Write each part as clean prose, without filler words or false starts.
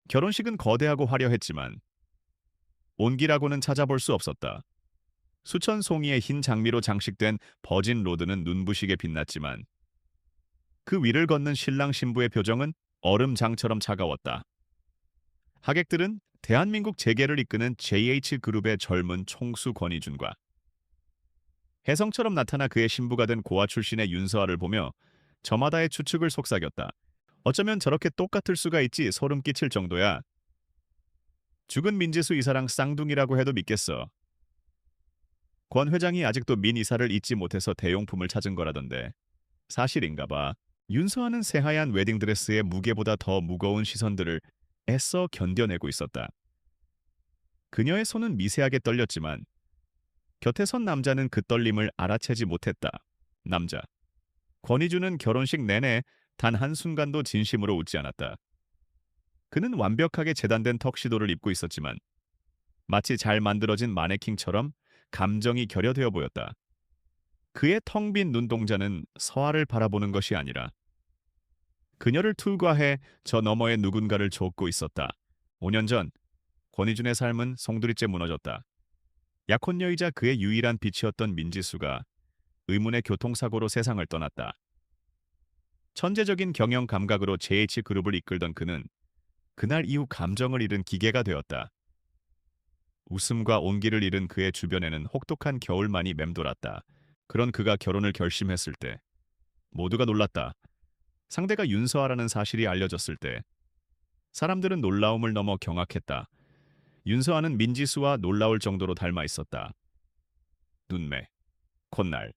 결혼식은 거대하고 화려했지만 온기라고는 찾아볼 수 없었다. 수천 송이의 흰 장미로 장식된 버진 로드는 눈부시게 빛났지만 그 위를 걷는 신랑 신부의 표정은 얼음장처럼 차가웠다. 하객들은 대한민국 재계를 이끄는 JH그룹의 젊은 총수 권희준과 혜성처럼 나타나 그의 신부가 된 고아 출신의 윤서아를 보며 저마다의 추측을 속삭였다. 어쩌면 저렇게 똑같을 수가 있지 소름 끼칠 정도야. 죽은 민지수 이사랑 쌍둥이라고 해도 믿겠어. 권 회장이 아직도 민 이사를 잊지 못해서 대용품을 찾은 거라던데. 사실인가 봐. 윤서아는 새하얀 웨딩드레스의 무게보다 더 무거운 시선들을 애써 견뎌내고 있었다. 그녀의 손은 미세하게 떨렸지만 곁에 선 남자는 그 떨림을 알아채지 못했다. 남자. 권희주는 결혼식 내내 단 한순간도 진심으로 웃지 않았다. 그는 완벽하게 재단된 턱시도를 입고 있었지만 마치 잘 만들어진 마네킹처럼 감정이 결여되어 보였다. 그의 텅 빈 눈동자는 서아를 바라보는 것이 아니라 그녀를 투과해 저 너머의 누군가를 좇고 있었다. 5년 전 권희준의 삶은 송두리째 무너졌다. 약혼녀이자 그의 유일한 빛이었던 민지수가 의문의 교통사고로 세상을 떠났다. 천재적인 경영 감각으로 JH그룹을 이끌던 그는 그날 이후 감정을 잃은 기계가 되었다. 웃음과 온기를 잃은 그의 주변에는 혹독한 겨울만이 맴돌았다. 그런 그가 결혼을 결심했을 때 모두가 놀랐다. 상대가 윤서아라는 사실이 알려졌을 때 사람들은 놀라움을 넘어 경악했다. 윤서아는 민지수와 놀라울 정도로 닮아 있었다. 눈매, 콧날,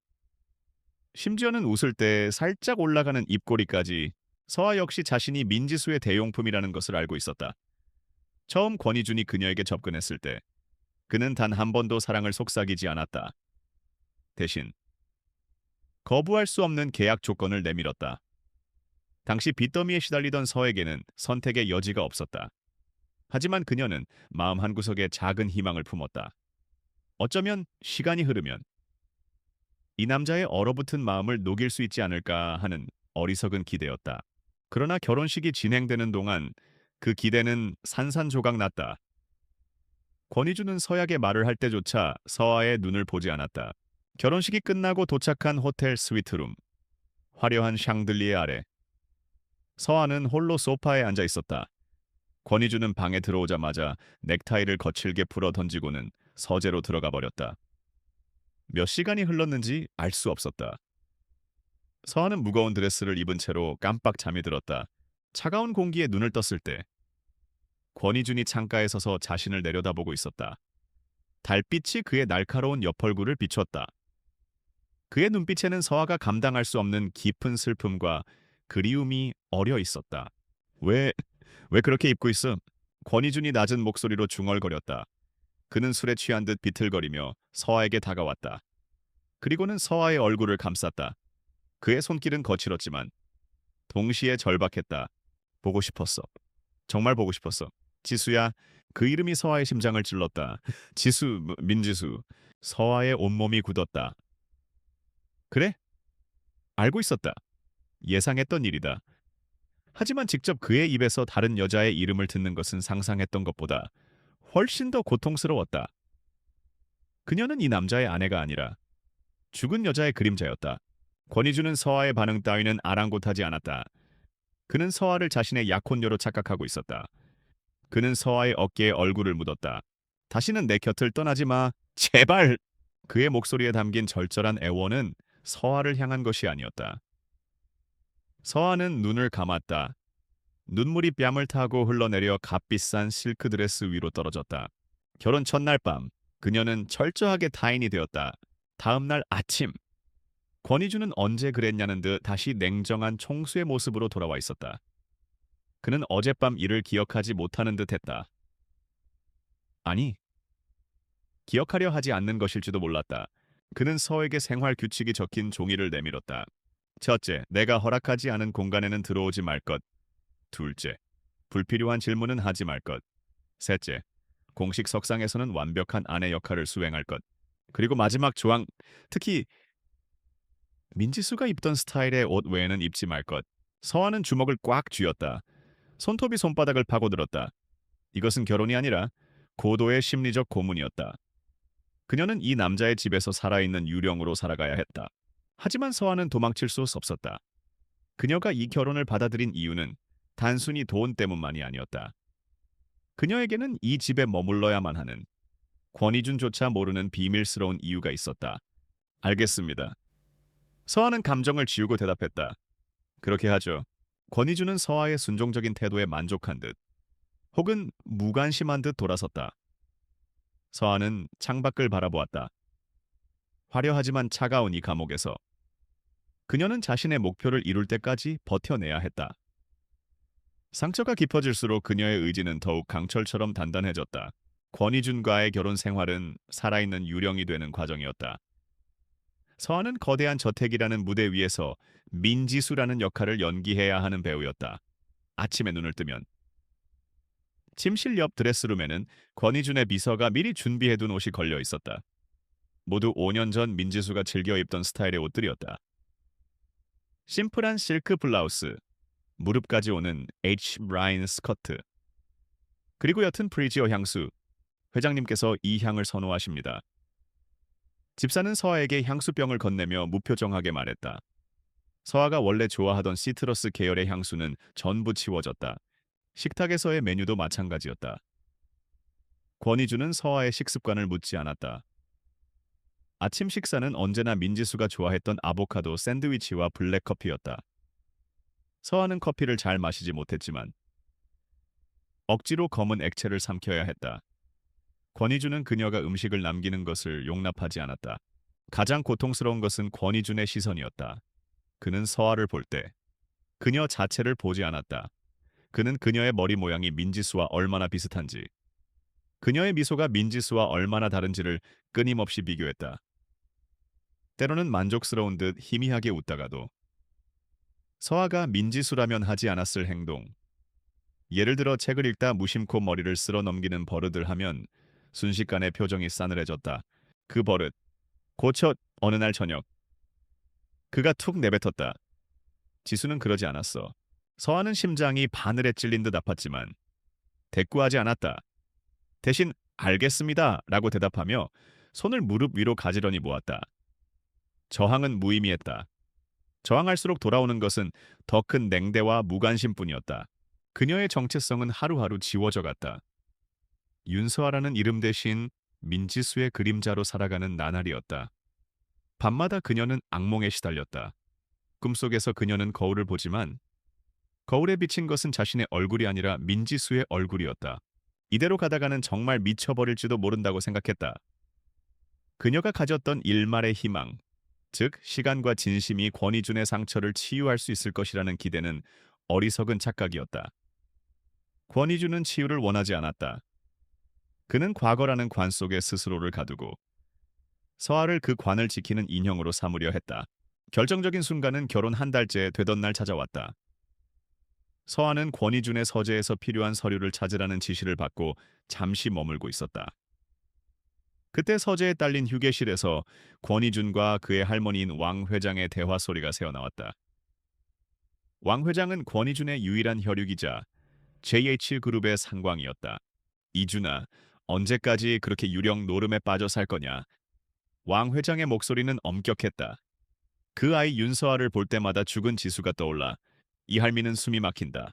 심지어는 웃을 때 살짝 올라가는 입꼬리까지 서아 역시 자신이 민지수의 대용품이라는 것을 알고 있었다. 처음 권희준이 그녀에게 접근했을 때 그는 단 한 번도 사랑을 속삭이지 않았다. 대신 거부할 수 없는 계약 조건을 내밀었다. 당시 빚더미에 시달리던 서에게는 선택의 여지가 없었다. 하지만 그녀는 마음 한구석에 작은 희망을 품었다. 어쩌면 시간이 흐르면 이 남자의 얼어붙은 마음을 녹일 수 있지 않을까 하는 어리석은 기대였다. 그러나 결혼식이 진행되는 동안 그 기대는 산산조각 났다. 권희주는 서약의 말을 할 때조차 서아의 눈을 보지 않았다. 결혼식이 끝나고 도착한 호텔 스위트룸. 화려한 샹들리에 아래 서아는 홀로 소파에 앉아 있었다. 권희주는 방에 들어오자마자 넥타이를 거칠게 풀어 던지고는 서재로 들어가 버렸다. 몇 시간이 흘렀는지 알 수 없었다. 서아는 무거운 드레스를 입은 채로 깜빡 잠이 들었다. 차가운 공기에 눈을 떴을 때 권희준이 창가에 서서 자신을 내려다보고 있었다. 달빛이 그의 날카로운 옆얼굴을 비췄다. 그의 눈빛에는 서아가 감당할 수 없는 깊은 슬픔과 그리움이 어려 있었다. 왜, 왜 그렇게 입고 있어? 권희준이 낮은 목소리로 중얼거렸다. 그는 술에 취한 듯 비틀거리며 서아에게 다가왔다. 그리고는 서아의 얼굴을 감쌌다. 그의 손길은 거칠었지만 동시에 절박했다. 보고 싶었어. 정말 보고 싶었어. 지수야. 그 이름이 서아의 심장을 찔렀다. 지수, 민지수. 서아의 온몸이 굳었다. 그래? 알고 있었다. 예상했던 일이다. 하지만 직접 그의 입에서 다른 여자의 이름을 듣는 것은 상상했던 것보다 훨씬 더 고통스러웠다. 그녀는 이 남자의 아내가 아니라 죽은 여자의 그림자였다. 권희주는 서아의 반응 따위는 아랑곳하지 않았다. 그는 서아를 자신의 약혼녀로 착각하고 있었다. 그는 서아의 어깨에 얼굴을 묻었다. 다시는 내 곁을 떠나지 마. 제발! 그의 목소리에 담긴 절절한 애원은 서아를 향한 것이 아니었다. 서아는 눈을 감았다. 눈물이 뺨을 타고 흘러내려 값비싼 실크 드레스 위로 떨어졌다. 결혼 첫날 밤, 그녀는 철저하게 타인이 되었다. 다음 날 아침, 권희주는 언제 그랬냐는 듯 다시 냉정한 총수의 모습으로 돌아와 있었다. 그는 어젯밤 일을 기억하지 못하는 듯했다. 아니, 기억하려 하지 않는 것일지도 몰랐다. 그는 서에게 생활 규칙이 적힌 종이를 내밀었다. 첫째, 내가 허락하지 않은 공간에는 들어오지 말 것. 둘째, 불필요한 질문은 하지 말 것. 셋째, 공식 석상에서는 완벽한 아내 역할을 수행할 것. 그리고 마지막 조항, 특히 민지수가 입던 스타일의 옷 외에는 입지 말 것. 서아는 주먹을 꽉 쥐었다. 손톱이 손바닥을 파고들었다. 이것은 결혼이 아니라 고도의 심리적 고문이었다. 그녀는 이 남자의 집에서 살아있는 유령으로 살아가야 했다. 하지만 서아는 도망칠 수 없었다. 그녀가 이 결혼을 받아들인 이유는 단순히 돈 때문만이 아니었다. 그녀에게는 이 집에 머물러야만 하는 권희준조차 모르는 비밀스러운 이유가 있었다. 알겠습니다. 서아는 감정을 지우고 대답했다. 그렇게 하죠. 권희준은 서아의 순종적인 태도에 만족한 듯 혹은 무관심한 듯 돌아섰다. 서아는 창밖을 바라보았다. 화려하지만 차가운 이 감옥에서 그녀는 자신의 목표를 이룰 때까지 버텨내야 했다. 상처가 깊어질수록 그녀의 의지는 더욱 강철처럼 단단해졌다. 권희준과의 결혼 생활은 살아있는 유령이 되는 과정이었다. 서아는 거대한 저택이라는 무대 위에서 민지수라는 역할을 연기해야 하는 배우였다. 아침에 눈을 뜨면 침실 옆 드레스룸에는 권희준의 비서가 미리 준비해둔 옷이 걸려 있었다. 모두 5년 전 민지수가 즐겨 입던 스타일의 옷들이었다. 심플한 실크 블라우스, 무릎까지 오는 H 라인 스커트, 그리고 옅은 프리지어 향수. 회장님께서 이 향을 선호하십니다. 집사는 서아에게 향수병을 건네며 무표정하게 말했다. 서아가 원래 좋아하던 시트러스 계열의 향수는 전부 치워졌다. 식탁에서의 메뉴도 마찬가지였다. 권희준은 서아의 식습관을 묻지 않았다. 아침 식사는 언제나 민지수가 좋아했던 아보카도 샌드위치와 블랙커피였다. 서아는 커피를 잘 마시지 못했지만 억지로 검은 액체를 삼켜야 했다. 권희준은 그녀가 음식을 남기는 것을 용납하지 않았다. 가장 고통스러운 것은 권희준의 시선이었다. 그는 서아를 볼 때 그녀 자체를 보지 않았다. 그는 그녀의 머리 모양이 민지수와 얼마나 비슷한지, 그녀의 미소가 민지수와 얼마나 다른지를 끊임없이 비교했다. 때로는 만족스러운 듯 희미하게 웃다가도 서아가 민지수라면 하지 않았을 행동, 예를 들어 책을 읽다 무심코 머리를 쓸어 넘기는 버릇을 하면 순식간에 표정이 싸늘해졌다. 그 버릇, 고쳐 어느 날 저녁 그가 툭 내뱉었다. 지수는 그러지 않았어. 서아는 심장이 바늘에 찔린 듯 아팠지만 대꾸하지 않았다. 대신 알겠습니다 라고 대답하며 손을 무릎 위로 가지런히 모았다. 저항은 무의미했다. 저항할수록 돌아오는 것은 더 큰 냉대와 무관심뿐이었다. 그녀의 정체성은 하루하루 지워져 갔다. 윤서아라는 이름 대신 민지수의 그림자로 살아가는 나날이었다. 밤마다 그녀는 악몽에 시달렸다. 꿈속에서 그녀는 거울을 보지만 거울에 비친 것은 자신의 얼굴이 아니라 민지수의 얼굴이었다. 이대로 가다가는 정말 미쳐버릴지도 모른다고 생각했다. 그녀가 가졌던 일말의 희망, 즉 시간과 진심이 권희준의 상처를 치유할 수 있을 것이라는 기대는 어리석은 착각이었다. 권희준은 치유를 원하지 않았다. 그는 과거라는 관 속에 스스로를 가두고 서아를 그 관을 지키는 인형으로 삼으려 했다. 결정적인 순간은 결혼 한 달째 되던 날 찾아왔다. 서아는 권희준의 서재에서 필요한 서류를 찾으라는 지시를 받고 잠시 머물고 있었다. 그때 서재에 딸린 휴게실에서 권희준과 그의 할머니인 왕 회장의 대화 소리가 새어나왔다. 왕 회장은 권희준의 유일한 혈육이자 JH그룹의 상광이었다. 이준아, 언제까지 그렇게 유령 노름에 빠져 살 거냐? 왕 회장의 목소리는 엄격했다. 그 아이 윤서아를 볼 때마다 죽은 지수가 떠올라. 이 할미는 숨이 막힌다.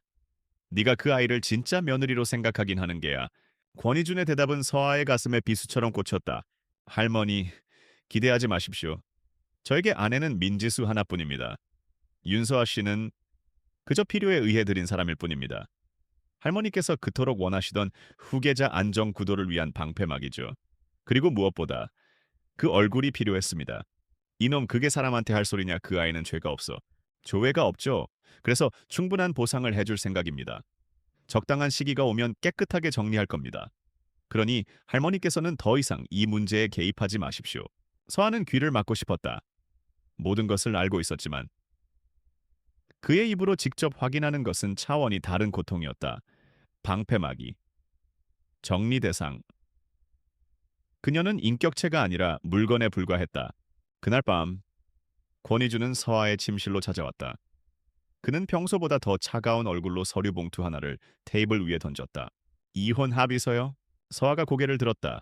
네가 그 아이를 진짜 며느리로 생각하긴 하는 게야. 권희준의 대답은 서아의 가슴에 비수처럼 꽂혔다. 할머니, 기대하지 마십시오. 저에게 아내는 민지수 하나뿐입니다. 윤서아 씨는 그저 필요에 의해 드린 사람일 뿐입니다. 할머니께서 그토록 원하시던 후계자 안정 구도를 위한 방패막이죠. 그리고 무엇보다 그 얼굴이 필요했습니다. 이놈 그게 사람한테 할 소리냐. 그 아이는 죄가 없어. 조회가 없죠. 그래서 충분한 보상을 해줄 생각입니다. 적당한 시기가 오면 깨끗하게 정리할 겁니다. 그러니 할머니께서는 더 이상 이 문제에 개입하지 마십시오. 서아는 귀를 막고 싶었다. 모든 것을 알고 있었지만 그의 입으로 직접 확인하는 것은 차원이 다른 고통이었다. 방패막이, 정리 대상. 그녀는 인격체가 아니라 물건에 불과했다. 그날 밤 권희준은 서아의 침실로 찾아왔다. 그는 평소보다 더 차가운 얼굴로 서류 봉투 하나를 테이블 위에 던졌다. 이혼 합의서요? 서아가 고개를 들었다.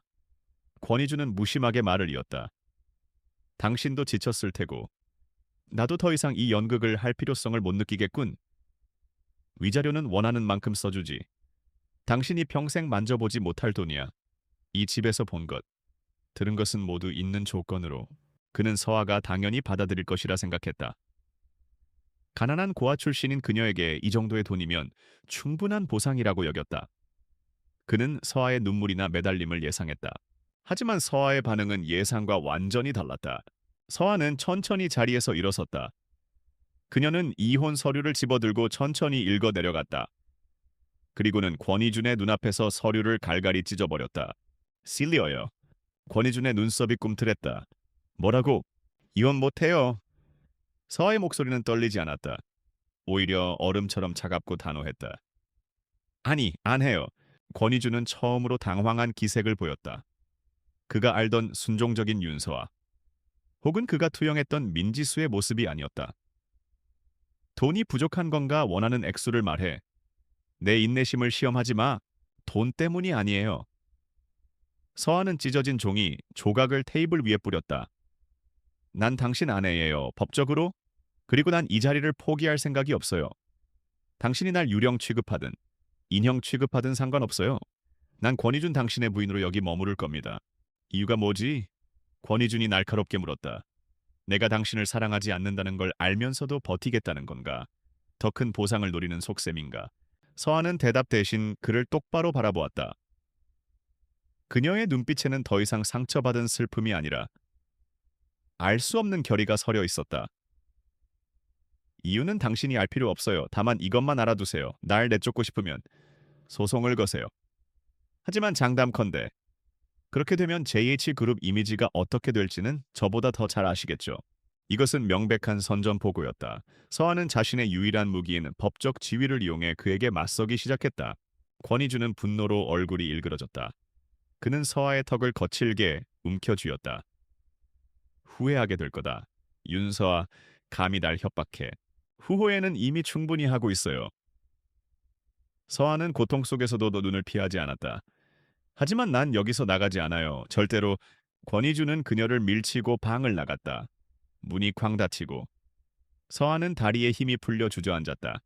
권희주는 무심하게 말을 이었다. 당신도 지쳤을 테고 나도 더 이상 이 연극을 할 필요성을 못 느끼겠군. 위자료는 원하는 만큼 써주지. 당신이 평생 만져보지 못할 돈이야. 이 집에서 본 것, 들은 것은 모두 있는 조건으로. 그는 서아가 당연히 받아들일 것이라 생각했다. 가난한 고아 출신인 그녀에게 이 정도의 돈이면 충분한 보상이라고 여겼다. 그는 서아의 눈물이나 매달림을 예상했다. 하지만 서아의 반응은 예상과 완전히 달랐다. 서아는 천천히 자리에서 일어섰다. 그녀는 이혼 서류를 집어들고 천천히 읽어 내려갔다. 그리고는 권희준의 눈앞에서 서류를 갈갈이 찢어버렸다. 실리어요. 권희준의 눈썹이 꿈틀했다. 뭐라고? 이혼 못해요. 서아의 목소리는 떨리지 않았다. 오히려 얼음처럼 차갑고 단호했다. 아니, 안 해요. 권희준은 처음으로 당황한 기색을 보였다. 그가 알던 순종적인 윤서아, 혹은 그가 투영했던 민지수의 모습이 아니었다. 돈이 부족한 건가 원하는 액수를 말해. 내 인내심을 시험하지 마. 돈 때문이 아니에요. 서아는 찢어진 종이 조각을 테이블 위에 뿌렸다. 난 당신 아내예요. 법적으로? 그리고 난 이 자리를 포기할 생각이 없어요. 당신이 날 유령 취급하든 인형 취급하든 상관없어요. 난 권희준 당신의 부인으로 여기 머무를 겁니다. 이유가 뭐지? 권희준이 날카롭게 물었다. 내가 당신을 사랑하지 않는다는 걸 알면서도 버티겠다는 건가? 더 큰 보상을 노리는 속셈인가? 서아는 대답 대신 그를 똑바로 바라보았다. 그녀의 눈빛에는 더 이상 상처받은 슬픔이 아니라 알 수 없는 결의가 서려 있었다. 이유는 당신이 알 필요 없어요. 다만 이것만 알아두세요. 날 내쫓고 싶으면 소송을 거세요. 하지만 장담컨대 그렇게 되면 JH그룹 이미지가 어떻게 될지는 저보다 더 잘 아시겠죠. 이것은 명백한 선전포고였다. 서아는 자신의 유일한 무기인 법적 지위를 이용해 그에게 맞서기 시작했다. 권희주는 분노로 얼굴이 일그러졌다. 그는 서아의 턱을 거칠게 움켜쥐었다. 후회하게 될 거다. 윤서아, 감히 날 협박해. 후회는 이미 충분히 하고 있어요. 서아는 고통 속에서도 눈을 피하지 않았다. 하지만 난 여기서 나가지 않아요. 절대로. 권희주는 그녀를 밀치고 방을 나갔다. 문이 쾅 닫히고 서아는 다리에 힘이 풀려 주저앉았다.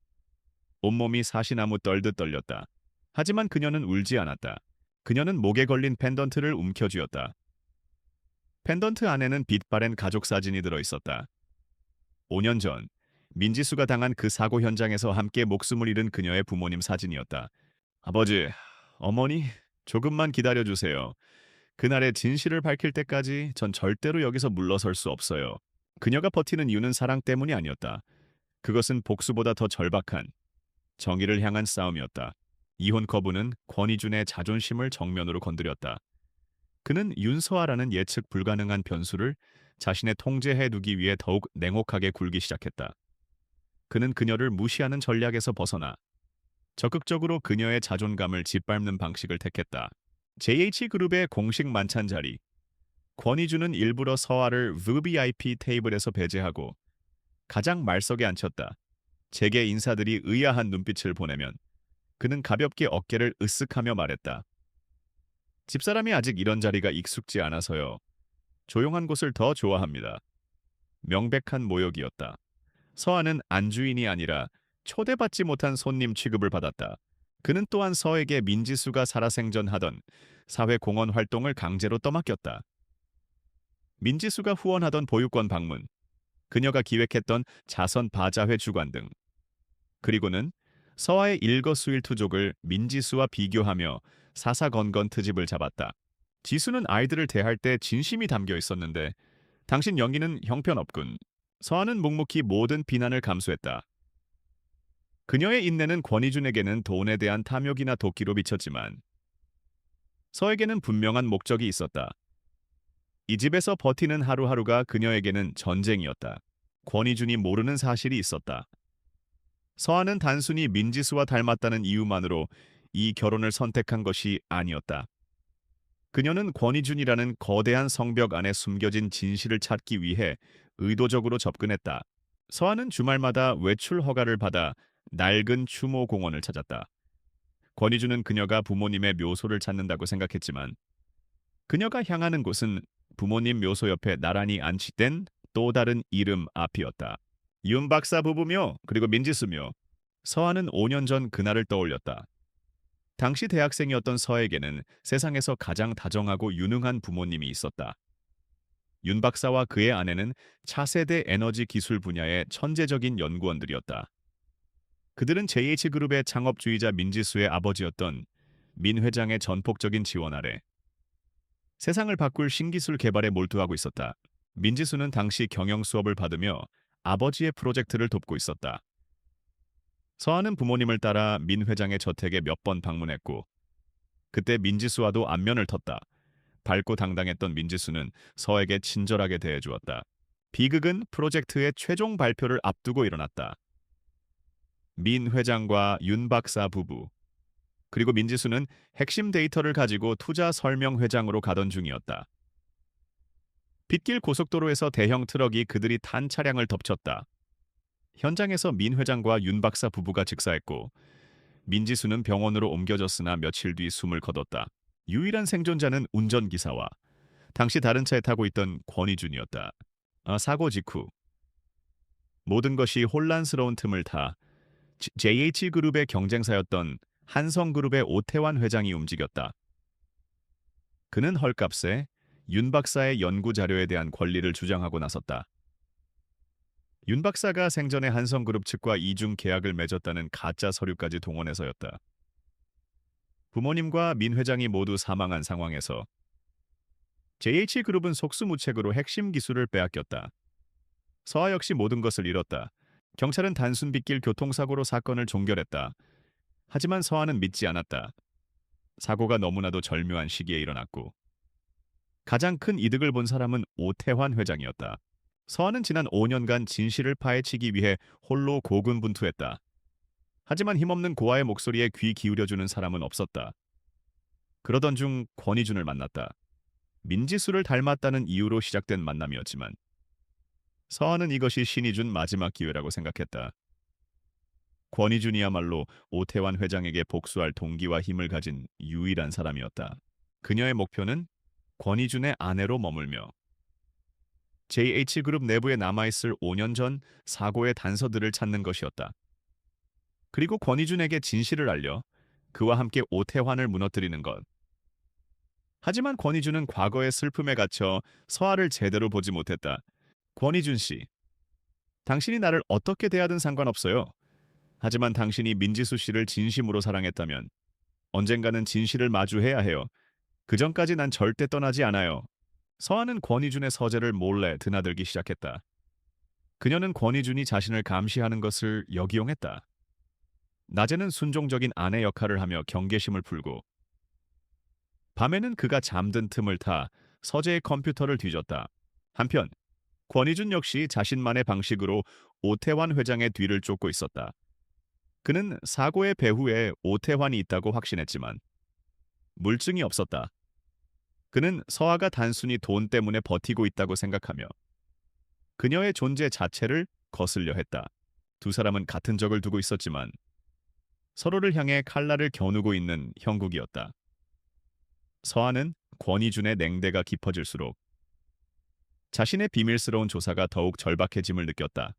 온몸이 사시나무 떨듯 떨렸다. 하지만 그녀는 울지 않았다. 그녀는 목에 걸린 펜던트를 움켜쥐었다. 펜던트 안에는 빛바랜 가족 사진이 들어있었다. 5년 전 민지수가 당한 그 사고 현장에서 함께 목숨을 잃은 그녀의 부모님 사진이었다. 아버지, 어머니, 조금만 기다려주세요. 그날의 진실을 밝힐 때까지 전 절대로 여기서 물러설 수 없어요. 그녀가 버티는 이유는 사랑 때문이 아니었다. 그것은 복수보다 더 절박한 정의를 향한 싸움이었다. 이혼 거부는 권희준의 자존심을 정면으로 건드렸다. 그는 윤서아라는 예측 불가능한 변수를 자신의 통제해 두기 위해 더욱 냉혹하게 굴기 시작했다. 그는 그녀를 무시하는 전략에서 벗어나 적극적으로 그녀의 자존감을 짓밟는 방식을 택했다. JH그룹의 공식 만찬 자리. 권희준은 일부러 서아를 VIP 테이블에서 배제하고 가장 말석에 앉혔다. 재계 인사들이 의아한 눈빛을 보내면 그는 가볍게 어깨를 으쓱하며 말했다. 집사람이 아직 이런 자리가 익숙지 않아서요. 조용한 곳을 더 좋아합니다. 명백한 모욕이었다. 서아는 안주인이 아니라 초대받지 못한 손님 취급을 받았다. 그는 또한 서에게 민지수가 살아생전하던 사회공헌 활동을 강제로 떠맡겼다. 민지수가 후원하던 보육원 방문, 그녀가 기획했던 자선 바자회 주관 등. 그리고는 서아의 일거수일투족을 민지수와 비교하며 사사건건 트집을 잡았다. 지수는 아이들을 대할 때 진심이 담겨 있었는데 당신 연기는 형편없군. 서아는 묵묵히 모든 비난을 감수했다. 그녀의 인내는 권희준에게는 돈에 대한 탐욕이나 도끼로 비쳤지만 서에게는 분명한 목적이 있었다. 이 집에서 버티는 하루하루가 그녀에게는 전쟁이었다. 권희준이 모르는 사실이 있었다. 서아는 단순히 민지수와 닮았다는 이유만으로 이 결혼을 선택한 것이 아니었다. 그녀는 권희준이라는 거대한 성벽 안에 숨겨진 진실을 찾기 위해 의도적으로 접근했다. 서아는 주말마다 외출 허가를 받아 낡은 추모 공원을 찾았다. 권희주는 그녀가 부모님의 묘소를 찾는다고 생각했지만 그녀가 향하는 곳은 부모님 묘소 옆에 나란히 안치된 또 다른 이름 앞이었다. 윤 박사 부부묘 그리고 민지수묘. 서아는 5년 전 그날을 떠올렸다. 당시 대학생이었던 서에게는 세상에서 가장 다정하고 유능한 부모님이 있었다. 윤 박사와 그의 아내는 차세대 에너지 기술 분야의 천재적인 연구원들이었다. 그들은 JH그룹의 창업주의자 민지수의 아버지였던 민 회장의 전폭적인 지원 아래 세상을 바꿀 신기술 개발에 몰두하고 있었다. 민지수는 당시 경영 수업을 받으며 아버지의 프로젝트를 돕고 있었다. 서아는 부모님을 따라 민 회장의 저택에 몇 번 방문했고 그때 민지수와도 안면을 텄다. 밝고 당당했던 민지수는 서에게 친절하게 대해주었다. 비극은 프로젝트의 최종 발표를 앞두고 일어났다. 민 회장과 윤 박사 부부 그리고 민지수는 핵심 데이터를 가지고 투자 설명 회장으로 가던 중이었다. 빗길 고속도로에서 대형 트럭이 그들이 탄 차량을 덮쳤다. 현장에서 민 회장과 윤 박사 부부가 즉사했고 민지수는 병원으로 옮겨졌으나 며칠 뒤 숨을 거뒀다. 유일한 생존자는 운전기사와 당시 다른 차에 타고 있던 권희준이었다. 사고 직후 모든 것이 혼란스러운 틈을 타 JH그룹의 경쟁사였던 한성그룹의 오태환 회장이 움직였다. 그는 헐값에 윤 박사의 연구 자료에 대한 권리를 주장하고 나섰다. 윤 박사가 생전에 한성그룹 측과 이중 계약을 맺었다는 가짜 서류까지 동원해서였다. 부모님과 민 회장이 모두 사망한 상황에서 JH그룹은 속수무책으로 핵심 기술을 빼앗겼다. 서아 역시 모든 것을 잃었다. 경찰은 단순 빗길 교통사고로 사건을 종결했다. 하지만 서아는 믿지 않았다. 사고가 너무나도 절묘한 시기에 일어났고 가장 큰 이득을 본 사람은 오태환 회장이었다. 서아는 지난 5년간 진실을 파헤치기 위해 홀로 고군분투했다. 하지만 힘없는 고아의 목소리에 귀 기울여주는 사람은 없었다. 그러던 중 권희준을 만났다. 민지수를 닮았다는 이유로 시작된 만남이었지만 서아는 이것이 신이 준 마지막 기회라고 생각했다. 권희준이야말로 오태환 회장에게 복수할 동기와 힘을 가진 유일한 사람이었다. 그녀의 목표는 권희준의 아내로 머물며 JH그룹 내부에 남아있을 5년 전 사고의 단서들을 찾는 것이었다. 그리고 권희준에게 진실을 알려 그와 함께 오태환을 무너뜨리는 것. 하지만 권희준은 과거의 슬픔에 갇혀 서아를 제대로 보지 못했다. 권희준 씨, 당신이 나를 어떻게 대하든 상관없어요. 하지만 당신이 민지수 씨를 진심으로 사랑했다면 언젠가는 진실을 마주해야 해요. 그 전까지 난 절대 떠나지 않아요. 서아는 권희준의 서재를 몰래 드나들기 시작했다. 그녀는 권희준이 자신을 감시하는 것을 역이용했다. 낮에는 순종적인 아내 역할을 하며 경계심을 풀고 밤에는 그가 잠든 틈을 타 서재의 컴퓨터를 뒤졌다. 한편 권희준 역시 자신만의 방식으로 오태환 회장의 뒤를 쫓고 있었다. 그는 사고의 배후에 오태환이 있다고 확신했지만 물증이 없었다. 그는 서아가 단순히 돈 때문에 버티고 있다고 생각하며 그녀의 존재 자체를 거슬려 했다. 두 사람은 같은 적을 두고 있었지만 서로를 향해 칼날을 겨누고 있는 형국이었다. 서아는 권희준의 냉대가 깊어질수록 자신의 비밀스러운 조사가 더욱 절박해짐을 느꼈다.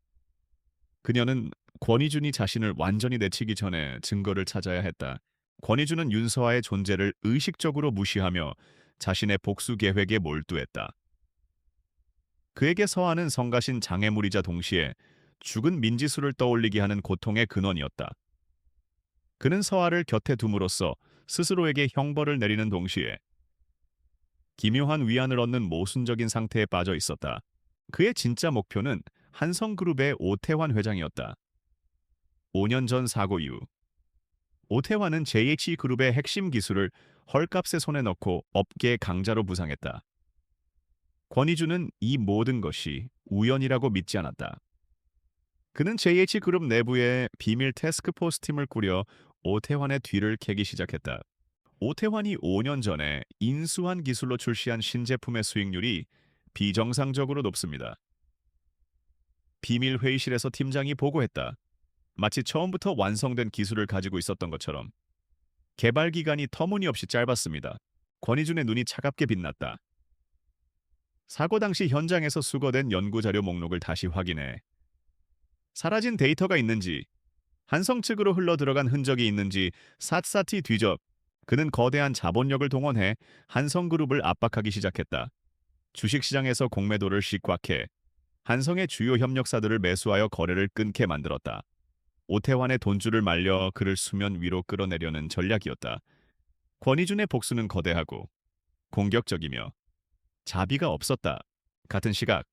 그녀는 권희준이 자신을 완전히 내치기 전에 증거를 찾아야 했다. 권희준은 윤서아의 존재를 의식적으로 무시하며 자신의 복수 계획에 몰두했다. 그에게 서아는 성가신 장애물이자 동시에 죽은 민지수를 떠올리게 하는 고통의 근원이었다. 그는 서아를 곁에 둠으로써 스스로에게 형벌을 내리는 동시에 기묘한 위안을 얻는 모순적인 상태에 빠져 있었다. 그의 진짜 목표는 한성그룹의 오태환 회장이었다. 5년 전 사고 이후 오태환은 JH그룹의 핵심 기술을 헐값에 손에 넣고 업계 강자로 부상했다. 권희준은 이 모든 것이 우연이라고 믿지 않았다. 그는 JH그룹 내부에 비밀 태스크포스 팀을 꾸려 오태환의 뒤를 캐기 시작했다. 오태환이 5년 전에 인수한 기술로 출시한 신제품의 수익률이 비정상적으로 높습니다. 비밀 회의실에서 팀장이 보고했다. 마치 처음부터 완성된 기술을 가지고 있었던 것처럼 개발 기간이 터무니없이 짧았습니다. 권희준의 눈이 차갑게 빛났다. 사고 당시 현장에서 수거된 연구자료 목록을 다시 확인해 사라진 데이터가 있는지, 한성 측으로 흘러 들어간 흔적이 있는지 샅샅이 뒤져 그는 거대한 자본력을 동원해 한성그룹을 압박하기 시작했다. 주식시장에서 공매도를 식꽉해 한성의 주요 협력사들을 매수하여 거래를 끊게 만들었다. 오태환의 돈줄을 말려 그를 수면 위로 끌어내려는 전략이었다. 권희준의 복수는 거대하고 공격적이며 자비가 없었다. 같은 시각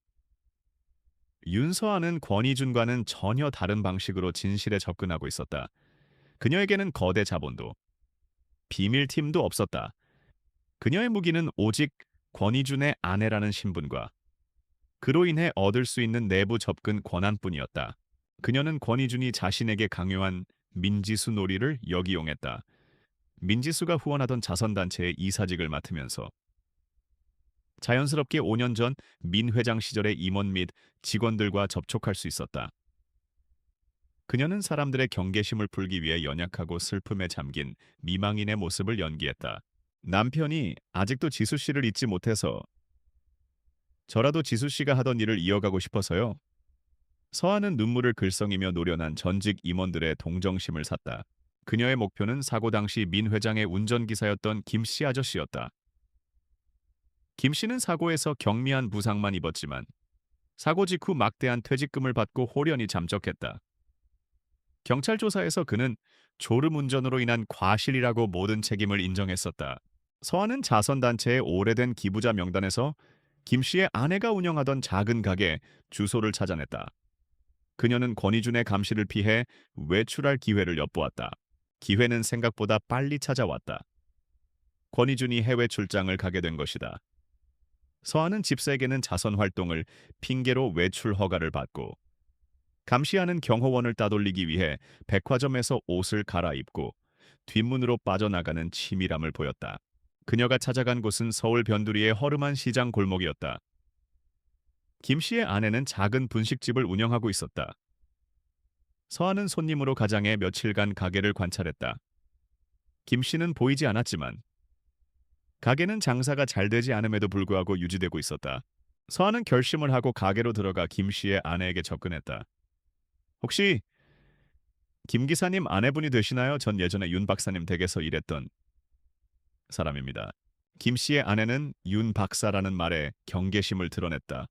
윤서아는 권희준과는 전혀 다른 방식으로 진실에 접근하고 있었다. 그녀에게는 거대 자본도 비밀팀도 없었다. 그녀의 무기는 오직 권희준의 아내라는 신분과 그로 인해 얻을 수 있는 내부 접근 권한뿐이었다. 그녀는 권희준이 자신에게 강요한 민지수 놀이를 역이용했다. 민지수가 후원하던 자선단체의 이사직을 맡으면서 자연스럽게 5년 전 민 회장 시절의 임원 및 직원들과 접촉할 수 있었다. 그녀는 사람들의 경계심을 풀기 위해 연약하고 슬픔에 잠긴 미망인의 모습을 연기했다. 남편이 아직도 지수 씨를 잊지 못해서 저라도 지수 씨가 하던 일을 이어가고 싶어서요. 서아는 눈물을 글썽이며 노련한 전직 임원들의 동정심을 샀다. 그녀의 목표는 사고 당시 민 회장의 운전기사였던 김 씨 아저씨였다. 김 씨는 사고에서 경미한 부상만 입었지만 사고 직후 막대한 퇴직금을 받고 홀연히 잠적했다. 경찰 조사에서 그는 졸음운전으로 인한 과실이라고 모든 책임을 인정했었다. 서아는 자선단체의 오래된 기부자 명단에서 김 씨의 아내가 운영하던 작은 가게 주소를 찾아냈다. 그녀는 권희준의 감시를 피해 외출할 기회를 엿보았다. 기회는 생각보다 빨리 찾아왔다. 권희준이 해외 출장을 가게 된 것이다. 서아는 집사에게는 자선 활동을 핑계로 외출 허가를 받고 감시하는 경호원을 따돌리기 위해 백화점에서 옷을 갈아입고 뒷문으로 빠져나가는 치밀함을 보였다. 그녀가 찾아간 곳은 서울 변두리의 허름한 시장 골목이었다. 김 씨의 아내는 작은 분식집을 운영하고 있었다. 서아는 손님으로 가장해 며칠간 가게를 관찰했다. 김 씨는 보이지 않았지만 가게는 장사가 잘 되지 않음에도 불구하고 유지되고 있었다. 서아는 결심을 하고 가게로 들어가 김 씨의 아내에게 접근했다. 혹시 김 기사님 아내분이 되시나요? 전 예전에 윤 박사님 댁에서 일했던 사람입니다. 김 씨의 아내는 윤 박사라는 말에 경계심을 드러냈다.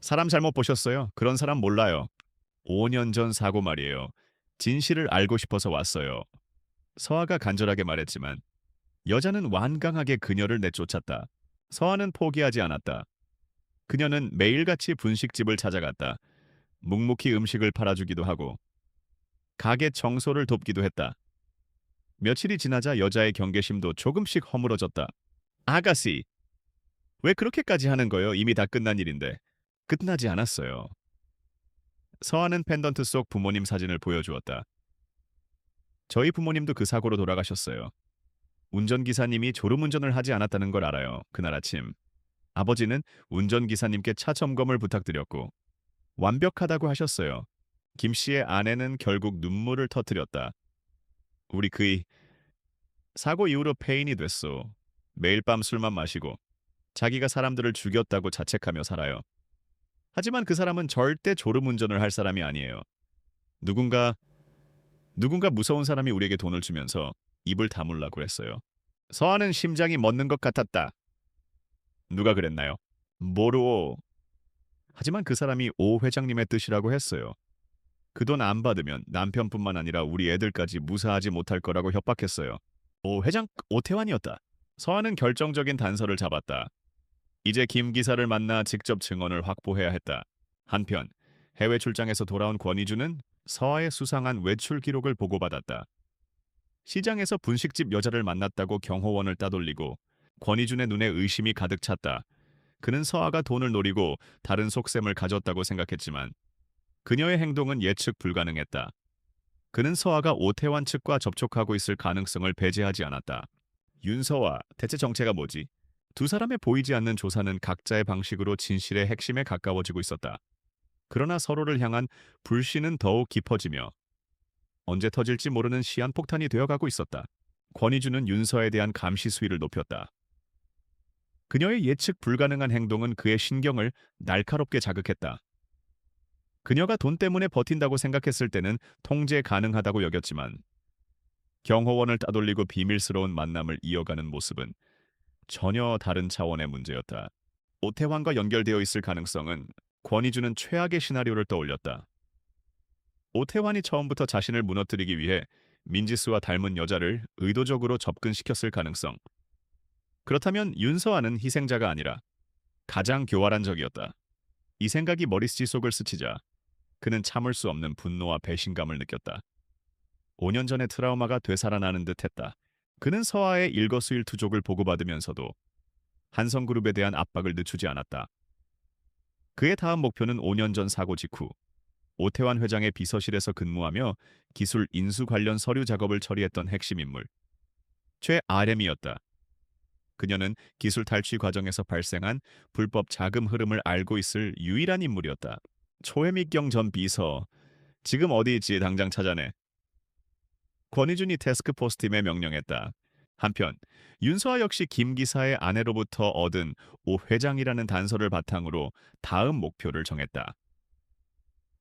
사람 잘못 보셨어요. 그런 사람 몰라요. 5년 전 사고 말이에요. 진실을 알고 싶어서 왔어요. 서아가 간절하게 말했지만 여자는 완강하게 그녀를 내쫓았다. 서아는 포기하지 않았다. 그녀는 매일같이 분식집을 찾아갔다. 묵묵히 음식을 팔아주기도 하고 가게 청소를 돕기도 했다. 며칠이 지나자 여자의 경계심도 조금씩 허물어졌다. 아가씨, 왜 그렇게까지 하는 거요? 이미 다 끝난 일인데. 끝나지 않았어요. 서아는 펜던트 속 부모님 사진을 보여주었다. 저희 부모님도 그 사고로 돌아가셨어요. 운전기사님이 졸음운전을 하지 않았다는 걸 알아요. 그날 아침 아버지는 운전기사님께 차 점검을 부탁드렸고 완벽하다고 하셨어요. 김 씨의 아내는 결국 눈물을 터뜨렸다. 우리 그이 사고 이후로 폐인이 됐소. 매일 밤 술만 마시고 자기가 사람들을 죽였다고 자책하며 살아요. 하지만 그 사람은 절대 졸음운전을 할 사람이 아니에요. 누군가 무서운 사람이 우리에게 돈을 주면서 입을 다물라고 했어요. 서아는 심장이 멎는 것 같았다. 누가 그랬나요? 모르오. 하지만 그 사람이 오 회장님의 뜻이라고 했어요. 그 돈 안 받으면 남편뿐만 아니라 우리 애들까지 무사하지 못할 거라고 협박했어요. 오 회장 오태환이었다. 서아는 결정적인 단서를 잡았다. 이제 김 기사를 만나 직접 증언을 확보해야 했다. 한편 해외 출장에서 돌아온 권희준은 서아의 수상한 외출 기록을 보고받았다. 시장에서 분식집 여자를 만났다고 경호원을 따돌리고 권희준의 눈에 의심이 가득 찼다. 그는 서아가 돈을 노리고 다른 속셈을 가졌다고 생각했지만 그녀의 행동은 예측 불가능했다. 그는 서아가 오태환 측과 접촉하고 있을 가능성을 배제하지 않았다. 윤서아, 대체 정체가 뭐지? 두 사람의 보이지 않는 조사는 각자의 방식으로 진실의 핵심에 가까워지고 있었다. 그러나 서로를 향한 불신은 더욱 깊어지며 언제 터질지 모르는 시한폭탄이 되어가고 있었다. 권위주는 윤서에 대한 감시 수위를 높였다. 그녀의 예측 불가능한 행동은 그의 신경을 날카롭게 자극했다. 그녀가 돈 때문에 버틴다고 생각했을 때는 통제 가능하다고 여겼지만 경호원을 따돌리고 비밀스러운 만남을 이어가는 모습은 전혀 다른 차원의 문제였다. 오태환과 연결되어 있을 가능성은 권위주는 최악의 시나리오를 떠올렸다. 오태환이 처음부터 자신을 무너뜨리기 위해 민지수와 닮은 여자를 의도적으로 접근시켰을 가능성. 그렇다면 윤서아는 희생자가 아니라 가장 교활한 적이었다. 이 생각이 머릿속을 스치자 그는 참을 수 없는 분노와 배신감을 느꼈다. 5년 전의 트라우마가 되살아나는 듯했다. 그는 서아의 일거수일투족을 보고받으면서도 한성그룹에 대한 압박을 늦추지 않았다. 그의 다음 목표는 5년 전 사고 직후 오태환 회장의 비서실에서 근무하며 기술 인수 관련 서류 작업을 처리했던 핵심 인물 최RM이었다. 그녀는 기술 탈취 과정에서 발생한 불법 자금 흐름을 알고 있을 유일한 인물이었다. 초혜미경 전 비서, 지금 어디 있지? 당장 찾아내. 권희준이 태스크포스 팀에 명령했다. 한편 윤서아 역시 김 기사의 아내로부터 얻은 오 회장이라는 단서를 바탕으로 다음 목표를 정했다.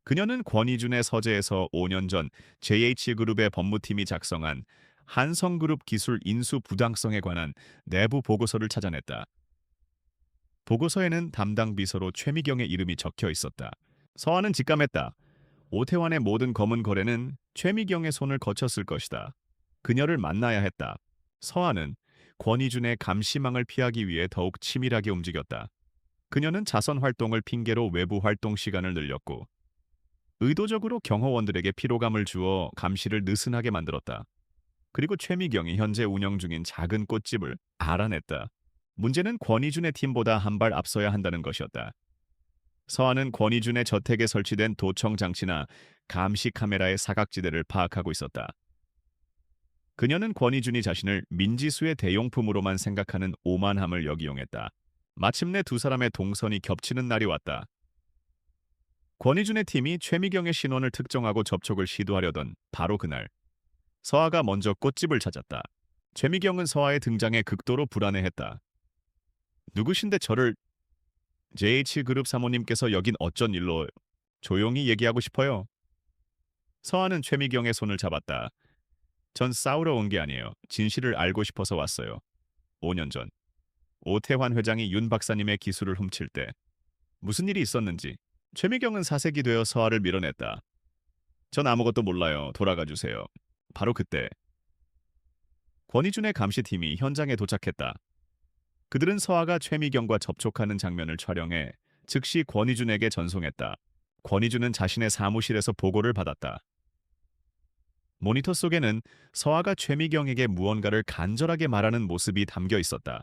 그녀는 권희준의 서재에서 5년 전 JH그룹의 법무팀이 작성한 한성그룹 기술 인수 부당성에 관한 내부 보고서를 찾아냈다. 보고서에는 담당 비서로 최미경의 이름이 적혀 있었다. 서한은 직감했다. 오태환의 모든 검은 거래는 최미경의 손을 거쳤을 것이다. 그녀를 만나야 했다. 서한은 권희준의 감시망을 피하기 위해 더욱 치밀하게 움직였다. 그녀는 자선 활동을 핑계로 외부 활동 시간을 늘렸고 의도적으로 경호원들에게 피로감을 주어 감시를 느슨하게 만들었다. 그리고 최미경이 현재 운영 중인 작은 꽃집을 알아냈다. 문제는 권희준의 팀보다 한 발 앞서야 한다는 것이었다. 서한은 권희준의 저택에 설치된 도청 장치나 감시 카메라의 사각지대를 파악하고 있었다. 그녀는 권희준이 자신을 민지수의 대용품으로만 생각하는 오만함을 역이용했다. 마침내 두 사람의 동선이 겹치는 날이 왔다. 권희준의 팀이 최미경의 신원을 특정하고 접촉을 시도하려던 바로 그날, 서아가 먼저 꽃집을 찾았다. 최미경은 서아의 등장에 극도로 불안해했다. 누구신데 저를 JH그룹 사모님께서 여긴 어쩐 일로 조용히 얘기하고 싶어요. 서아는 최미경의 손을 잡았다. 전 싸우러 온 게 아니에요. 진실을 알고 싶어서 왔어요. 5년 전 오태환 회장이 윤 박사님의 기술을 훔칠 때 무슨 일이 있었는지 최미경은 사색이 되어 서아를 밀어냈다. 전 아무것도 몰라요. 돌아가 주세요. 바로 그때 권희준의 감시팀이 현장에 도착했다. 그들은 서아가 최미경과 접촉하는 장면을 촬영해 즉시 권희준에게 전송했다. 권희준은 자신의 사무실에서 보고를 받았다. 모니터 속에는 서아가 최미경에게 무언가를 간절하게 말하는 모습이 담겨 있었다.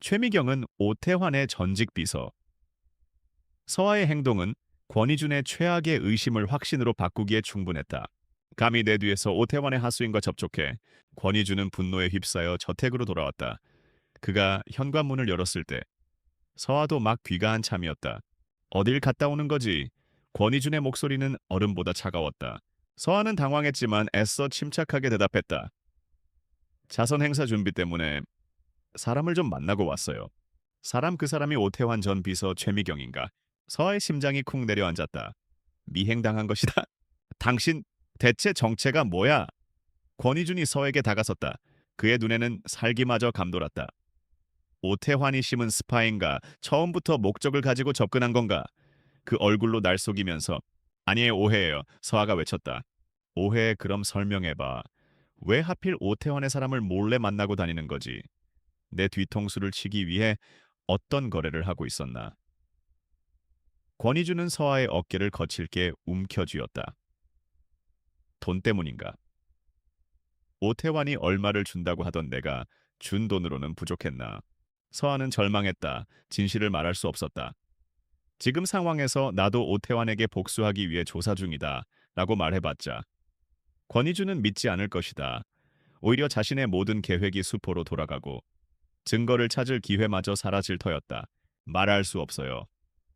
최미경은 오태환의 전직 비서. 서아의 행동은 권희준의 최악의 의심을 확신으로 바꾸기에 충분했다. 감히 내 뒤에서 오태환의 하수인과 접촉해 권희준은 분노에 휩싸여 저택으로 돌아왔다. 그가 현관문을 열었을 때 서아도 막 귀가한 참이었다. 어딜 갔다 오는 거지? 권희준의 목소리는 얼음보다 차가웠다. 서아는 당황했지만 애써 침착하게 대답했다. 자선 행사 준비 때문에 사람을 좀 만나고 왔어요. 그 사람이 오태환 전 비서 최미경인가? 서아의 심장이 쿵 내려앉았다. 미행당한 것이다. 당신 대체 정체가 뭐야? 권희준이 서에게 다가섰다. 그의 눈에는 살기마저 감돌았다. 오태환이 심은 스파인가? 처음부터 목적을 가지고 접근한 건가? 그 얼굴로 날 속이면서 아니에요, 오해예요. 서아가 외쳤다. 오해, 그럼 설명해봐. 왜 하필 오태환의 사람을 몰래 만나고 다니는 거지? 내 뒤통수를 치기 위해 어떤 거래를 하고 있었나? 권희준은 서아의 어깨를 거칠게 움켜쥐었다. 돈 때문인가? 오태환이 얼마를 준다고 하던 내가 준 돈으로는 부족했나? 서아는 절망했다. 진실을 말할 수 없었다. 지금 상황에서 나도 오태환에게 복수하기 위해 조사 중이다 라고 말해봤자 권희준은 믿지 않을 것이다. 오히려 자신의 모든 계획이 수포로 돌아가고 증거를 찾을 기회마저 사라질 터였다. 말할 수 없어요.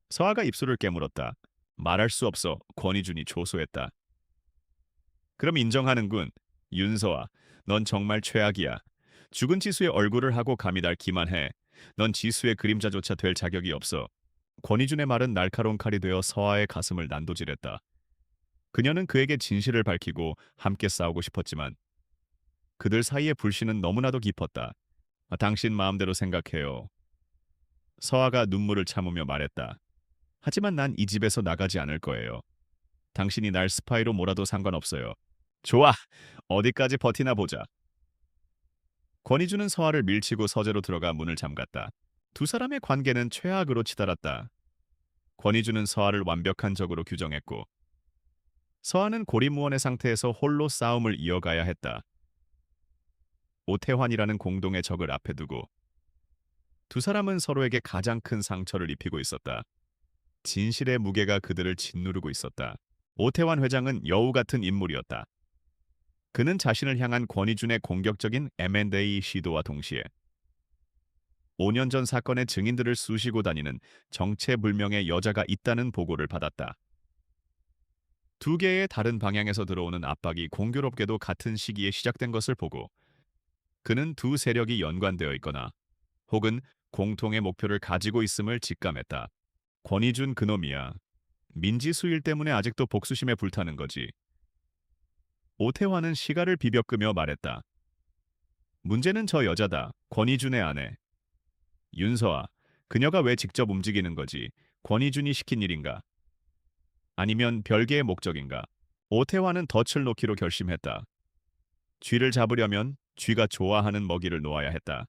서아가 입술을 깨물었다. 말할 수 없어. 권희준이 조소했다. 그럼 인정하는군. 윤서아, 넌 정말 최악이야. 죽은 지수의 얼굴을 하고 감히 날 기만해. 넌 지수의 그림자조차 될 자격이 없어. 권희준의 말은 날카로운 칼이 되어 서아의 가슴을 난도질했다. 그녀는 그에게 진실을 밝히고 함께 싸우고 싶었지만 그들 사이의 불신은 너무나도 깊었다. 당신 마음대로 생각해요. 서아가 눈물을 참으며 말했다. 하지만 난 이 집에서 나가지 않을 거예요. 당신이 날 스파이로 몰아도 상관없어요. 좋아. 어디까지 버티나 보자. 권희준은 서아를 밀치고 서재로 들어가 문을 잠갔다. 두 사람의 관계는 최악으로 치달았다. 권희준은 서아를 완벽한 적으로 규정했고 서아는 고리무원의 상태에서 홀로 싸움을 이어가야 했다. 오태환이라는 공동의 적을 앞에 두고 두 사람은 서로에게 가장 큰 상처를 입히고 있었다. 진실의 무게가 그들을 짓누르고 있었다. 오태환 회장은 여우 같은 인물이었다. 그는 자신을 향한 권희준의 공격적인 M&A 시도와 동시에 5년 전 사건의 증인들을 쑤시고 다니는 정체불명의 여자가 있다는 보고를 받았다. 두 개의 다른 방향에서 들어오는 압박이 공교롭게도 같은 시기에 시작된 것을 보고 그는 두 세력이 연관되어 있거나 혹은 공통의 목표를 가지고 있음을 직감했다. 권희준 그놈이야. 민지수 일 때문에 아직도 복수심에 불타는 거지. 오태환은 시가를 비벼끄며 말했다. 문제는 저 여자다. 권희준의 아내. 윤서아, 그녀가 왜 직접 움직이는 거지? 권희준이 시킨 일인가? 아니면 별개의 목적인가? 오태환은 덫을 놓기로 결심했다. 쥐를 잡으려면 쥐가 좋아하는 먹이를 놓아야 했다.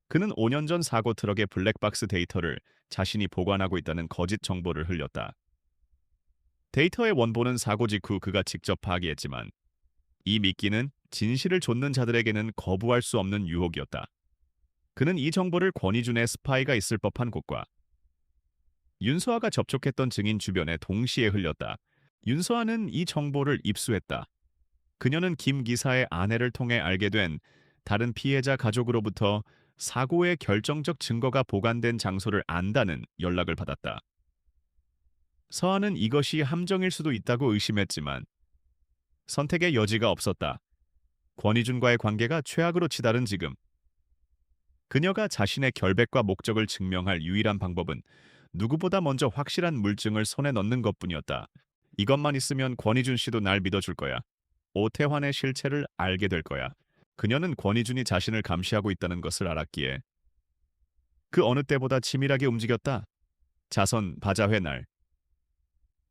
그는 5년 전 사고 트럭의 블랙박스 데이터를 자신이 보관하고 있다는 거짓 정보를 흘렸다. 데이터의 원본은 사고 직후 그가 직접 파기했지만 이 미끼는 진실을 좇는 자들에게는 거부할 수 없는 유혹이었다. 그는 이 정보를 권희준의 스파이가 있을 법한 곳과 윤서아가 접촉했던 증인 주변에 동시에 흘렸다. 윤서아는 이 정보를 입수했다. 그녀는 김 기사의 아내를 통해 알게 된 다른 피해자 가족으로부터 사고의 결정적 증거가 보관된 장소를 안다는 연락을 받았다. 서아는 이것이 함정일 수도 있다고 의심했지만 선택의 여지가 없었다. 권희준과의 관계가 최악으로 치달은 지금 그녀가 자신의 결백과 목적을 증명할 유일한 방법은 누구보다 먼저 확실한 물증을 손에 넣는 것뿐이었다. 이것만 있으면 권희준 씨도 날 믿어줄 거야. 오태환의 실체를 알게 될 거야. 그녀는 권희준이 자신을 감시하고 있다는 것을 알았기에 그 어느 때보다 치밀하게 움직였다. 자선 바자회 날.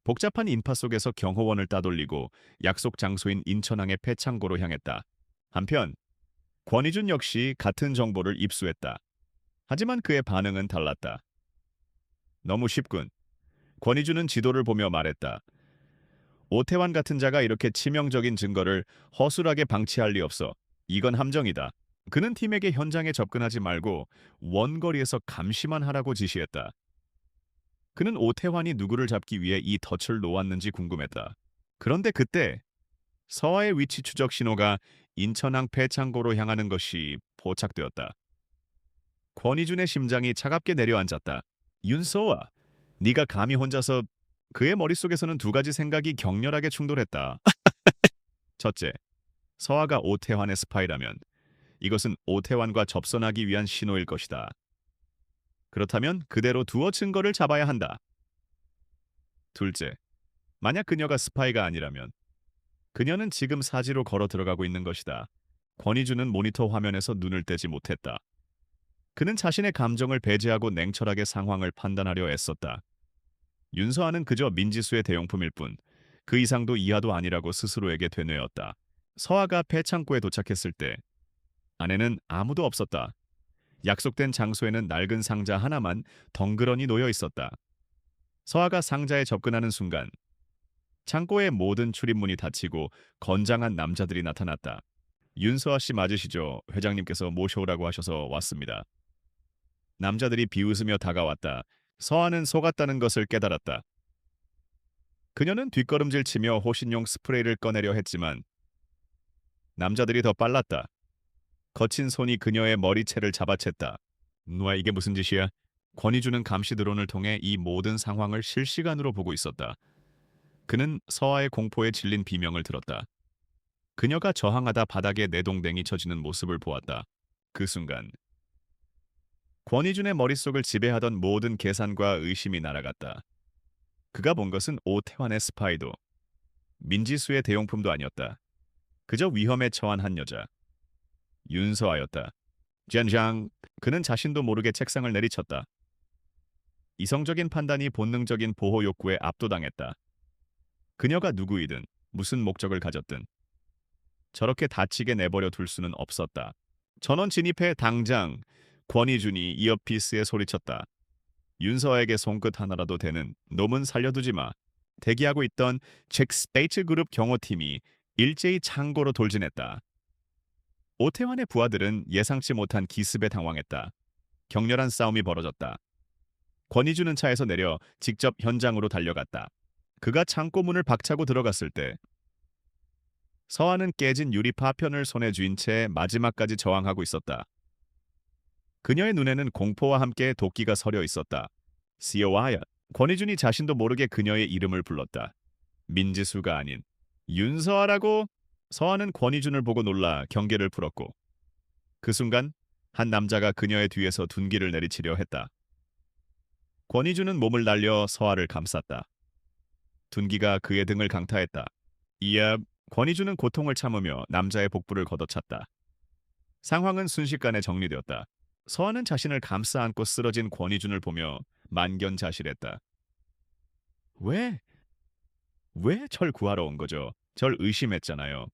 복잡한 인파 속에서 경호원을 따돌리고 약속 장소인 인천항의 폐창고로 향했다. 한편 권희준 역시 같은 정보를 입수했다. 하지만 그의 반응은 달랐다. 너무 쉽군. 권희준은 지도를 보며 말했다. 오태환 같은 자가 이렇게 치명적인 증거를 허술하게 방치할 리 없어. 이건 함정이다. 그는 팀에게 현장에 접근하지 말고 원거리에서 감시만 하라고 지시했다. 그는 오태환이 누구를 잡기 위해 이 덫을 놓았는지 궁금했다. 그런데 그때 서아의 위치 추적 신호가 인천항 폐창고로 향하는 것이 포착되었다. 권희준의 심장이 차갑게 내려앉았다. 윤서아, 네가 감히 혼자서... 그의 머릿속에서는 두 가지 생각이 격렬하게 충돌했다. 첫째, 서아가 오태환의 스파이라면 이것은 오태환과 접선하기 위한 신호일 것이다. 그렇다면 그대로 두어 증거를 잡아야 한다. 둘째, 만약 그녀가 스파이가 아니라면 그녀는 지금 사지로 걸어 들어가고 있는 것이다. 권희준은 모니터 화면에서 눈을 떼지 못했다. 그는 자신의 감정을 배제하고 냉철하게 상황을 판단하려 애썼다. 윤서아는 그저 민지수의 대용품일 뿐 그 이상도 이하도 아니라고 스스로에게 되뇌었다. 서아가 폐창고에 도착했을 때 안에는 아무도 없었다. 약속된 장소에는 낡은 상자 하나만 덩그러니 놓여 있었다. 서아가 상자에 접근하는 순간 창고의 모든 출입문이 닫히고 건장한 남자들이 나타났다. 윤서아 씨 맞으시죠? 회장님께서 모셔오라고 하셔서 왔습니다. 남자들이 비웃으며 다가왔다. 서아는 속았다는 것을 깨달았다. 그녀는 뒷걸음질 치며 호신용 스프레이를 꺼내려 했지만 남자들이 더 빨랐다. 거친 손이 그녀의 머리채를 잡아챘다. 누아 이게 무슨 짓이야? 권희준은 감시 드론을 통해 이 모든 상황을 실시간으로 보고 있었다. 그는 서아의 공포에 질린 비명을 들었다. 그녀가 저항하다 바닥에 내동댕이 쳐지는 모습을 보았다. 그 순간 권희준의 머릿속을 지배하던 모든 계산과 의심이 날아갔다. 그가 본 것은 오태환의 스파이도 민지수의 대용품도 아니었다. 그저 위험에 처한 한 여자, 윤서아였다. 젠장, 그는 자신도 모르게 책상을 내리쳤다. 이성적인 판단이 본능적인 보호 욕구에 압도당했다. 그녀가 누구이든 무슨 목적을 가졌든 저렇게 다치게 내버려 둘 수는 없었다. 전원 진입해 당장 권희준이 이어피스에 소리쳤다. 윤서에게 손끝 하나라도 되는 놈은 살려두지 마. 대기하고 있던 잭 스페이츠 그룹 경호팀이 일제히 창고로 돌진했다. 오태환의 부하들은 예상치 못한 기습에 당황했다. 격렬한 싸움이 벌어졌다. 권희준은 차에서 내려 직접 현장으로 달려갔다. 그가 창고 문을 박차고 들어갔을 때 서아는 깨진 유리 파편을 손에 쥔 채 마지막까지 저항하고 있었다. 그녀의 눈에는 공포와 함께 도끼가 서려 있었다. 시어와야. 권희준이 자신도 모르게 그녀의 이름을 불렀다. 민지수가 아닌 윤서아라고. 서아는 권희준을 보고 놀라 경계를 풀었고 그 순간 한 남자가 그녀의 뒤에서 둔기를 내리치려 했다. 권희준은 몸을 날려 서아를 감쌌다. 둔기가 그의 등을 강타했다. 이야. 권희준은 고통을 참으며 남자의 복부를 걷어찼다. 상황은 순식간에 정리되었다. 서아는 자신을 감싸 안고 쓰러진 권희준을 보며 만견자실했다. 왜? 왜 절 구하러 온 거죠? 절 의심했잖아요.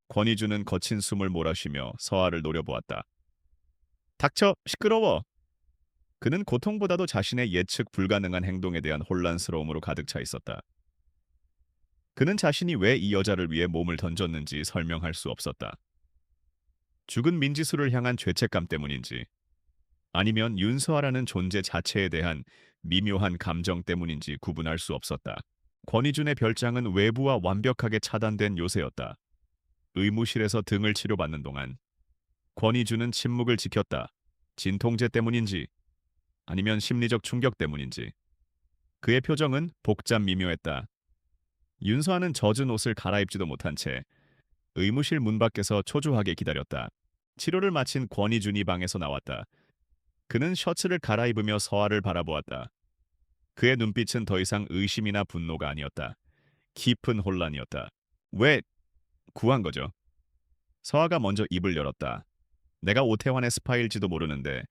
권희준은 거친 숨을 몰아쉬며 서아를 노려보았다. 닥쳐, 시끄러워. 그는 고통보다도 자신의 예측 불가능한 행동에 대한 혼란스러움으로 가득 차 있었다. 그는 자신이 왜 이 여자를 위해 몸을 던졌는지 설명할 수 없었다. 죽은 민지수를 향한 죄책감 때문인지 아니면 윤서아라는 존재 자체에 대한 미묘한 감정 때문인지 구분할 수 없었다. 권희준의 별장은 외부와 완벽하게 차단된 요새였다. 의무실에서 등을 치료받는 동안 권희준은 침묵을 지켰다. 진통제 때문인지 아니면 심리적 충격 때문인지 그의 표정은 복잡 미묘했다. 윤서아는 젖은 옷을 갈아입지도 못한 채 의무실 문 밖에서 초조하게 기다렸다. 치료를 마친 권희준이 방에서 나왔다. 그는 셔츠를 갈아입으며 서아를 바라보았다. 그의 눈빛은 더 이상 의심이나 분노가 아니었다. 깊은 혼란이었다. 왜 구한 거죠? 서아가 먼저 입을 열었다. 내가 오태환의 스파일지도 모르는데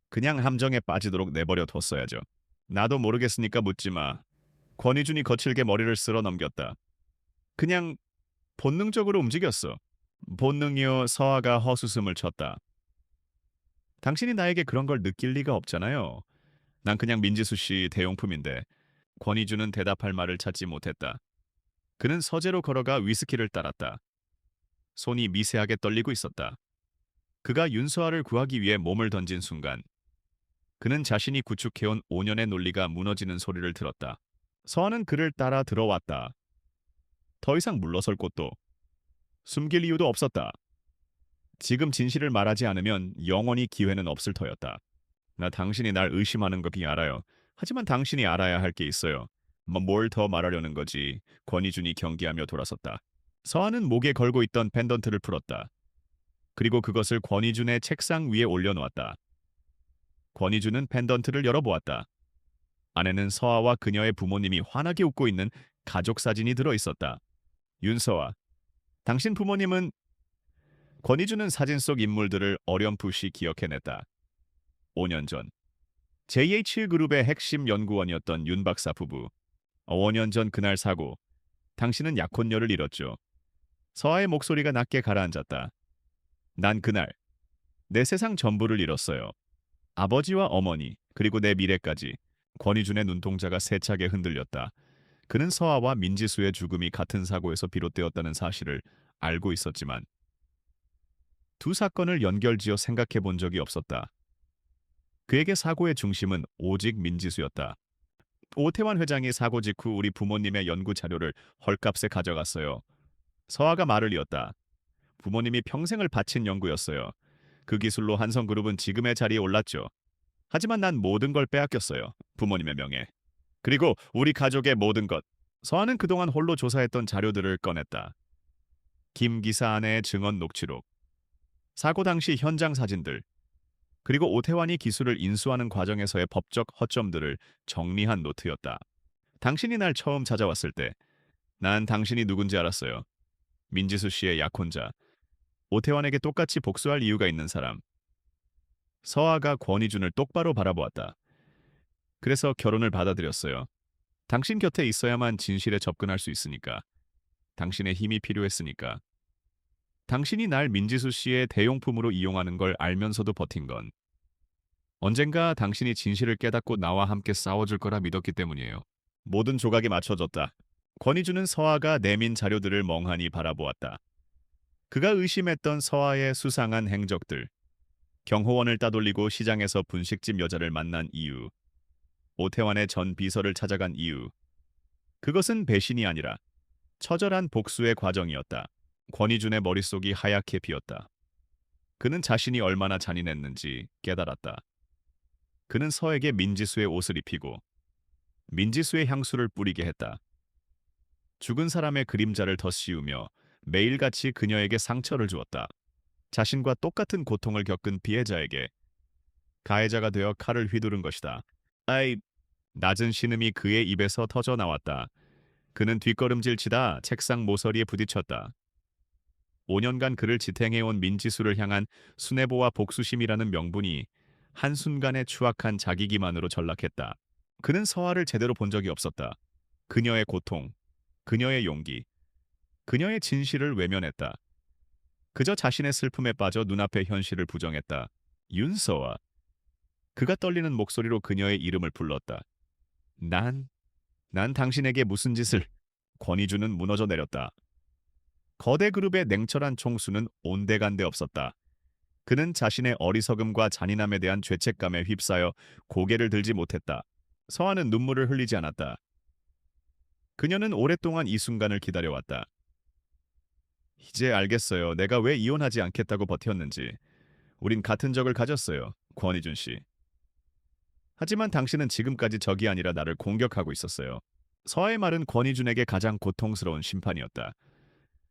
그냥 함정에 빠지도록 내버려 뒀어야죠. 나도 모르겠으니까 묻지 마. 권희준이 거칠게 머리를 쓸어 넘겼다. 그냥 본능적으로 움직였어. 본능이요. 서아가 헛웃음을 쳤다. 당신이 나에게 그런 걸 느낄 리가 없잖아요. 난 그냥 민지수 씨 대용품인데. 권희준은 대답할 말을 찾지 못했다. 그는 서재로 걸어가 위스키를 따랐다. 손이 미세하게 떨리고 있었다. 그가 윤서아를 구하기 위해 몸을 던진 순간 그는 자신이 구축해온 5년의 논리가 무너지는 소리를 들었다. 서아는 그를 따라 들어왔다. 더 이상 물러설 곳도 숨길 이유도 없었다. 지금 진실을 말하지 않으면 영원히 기회는 없을 터였다. 나 당신이 날 의심하는 것이 알아요. 하지만 당신이 알아야 할 게 있어요. 뭘 더 말하려는 거지. 권희준이 경계하며 돌아섰다. 서아는 목에 걸고 있던 펜던트를 풀었다. 그리고 그것을 권희준의 책상 위에 올려놓았다. 권희준은 펜던트를 열어보았다. 안에는 서아와 그녀의 부모님이 환하게 웃고 있는 가족 사진이 들어있었다. 윤서아, 당신 부모님은. 권희준은 사진 속 인물들을 어렴풋이 기억해냈다. 5년 전 JH그룹의 핵심 연구원이었던 윤 박사 부부. 5년 전 그날 사고, 당신은 약혼녀를 잃었죠. 서아의 목소리가 낮게 가라앉았다. 난 그날 내 세상 전부를 잃었어요. 아버지와 어머니, 그리고 내 미래까지. 권희준의 눈동자가 세차게 흔들렸다. 그는 서아와 민지수의 죽음이 같은 사고에서 비롯되었다는 사실을 알고 있었지만 두 사건을 연결지어 생각해 본 적이 없었다. 그에게 사고의 중심은 오직 민지수였다. 오태환 회장이 사고 직후 우리 부모님의 연구 자료를 헐값에 가져갔어요. 서아가 말을 이었다. 부모님이 평생을 바친 연구였어요. 그 기술로 한성그룹은 지금의 자리에 올랐죠. 하지만 난 모든 걸 빼앗겼어요. 부모님의 명예. 그리고 우리 가족의 모든 것. 서아는 그동안 홀로 조사했던 자료들을 꺼냈다. 김 기사 아내의 증언 녹취록, 사고 당시 현장 사진들, 그리고 오태환이 기술을 인수하는 과정에서의 법적 허점들을 정리한 노트였다. 당신이 날 처음 찾아왔을 때 난 당신이 누군지 알았어요. 민지수 씨의 약혼자, 오태환에게 똑같이 복수할 이유가 있는 사람. 서아가 권희준을 똑바로 바라보았다. 그래서 결혼을 받아들였어요. 당신 곁에 있어야만 진실에 접근할 수 있으니까. 당신의 힘이 필요했으니까. 당신이 날 민지수 씨의 대용품으로 이용하는 걸 알면서도 버틴 건 언젠가 당신이 진실을 깨닫고 나와 함께 싸워줄 거라 믿었기 때문이에요. 모든 조각이 맞춰졌다. 권희준은 서아가 내민 자료들을 멍하니 바라보았다. 그가 의심했던 서아의 수상한 행적들, 경호원을 따돌리고 시장에서 분식집 여자를 만난 이유, 오태환의 전 비서를 찾아간 이유, 그것은 배신이 아니라 처절한 복수의 과정이었다. 권희준의 머릿속이 하얗게 비었다. 그는 자신이 얼마나 잔인했는지 깨달았다. 그는 서에게 민지수의 옷을 입히고 민지수의 향수를 뿌리게 했다. 죽은 사람의 그림자를 덧씌우며 매일같이 그녀에게 상처를 주었다. 자신과 똑같은 고통을 겪은 피해자에게 가해자가 되어 칼을 휘두른 것이다. 아이, 낮은 신음이 그의 입에서 터져 나왔다. 그는 뒷걸음질 치다 책상 모서리에 부딪혔다. 5년간 그를 지탱해온 민지수를 향한 순애보와 복수심이라는 명분이 한순간에 추악한 자기 기만으로 전락했다. 그는 서아를 제대로 본 적이 없었다. 그녀의 고통, 그녀의 용기, 그녀의 진실을 외면했다. 그저 자신의 슬픔에 빠져 눈앞의 현실을 부정했다. 윤서아. 그가 떨리는 목소리로 그녀의 이름을 불렀다. 난 당신에게 무슨 짓을... 권희준은 무너져 내렸다. 거대 그룹의 냉철한 총수는 온데간데 없었다. 그는 자신의 어리석음과 잔인함에 대한 죄책감에 휩싸여 고개를 들지 못했다. 서아는 눈물을 흘리지 않았다. 그녀는 오랫동안 이 순간을 기다려왔다. 이제 알겠어요. 내가 왜 이혼하지 않겠다고 버텼는지. 우린 같은 적을 가졌어요. 권희준 씨. 하지만 당신은 지금까지 적이 아니라 나를 공격하고 있었어요. 서아의 말은 권희준에게 가장 고통스러운 심판이었다.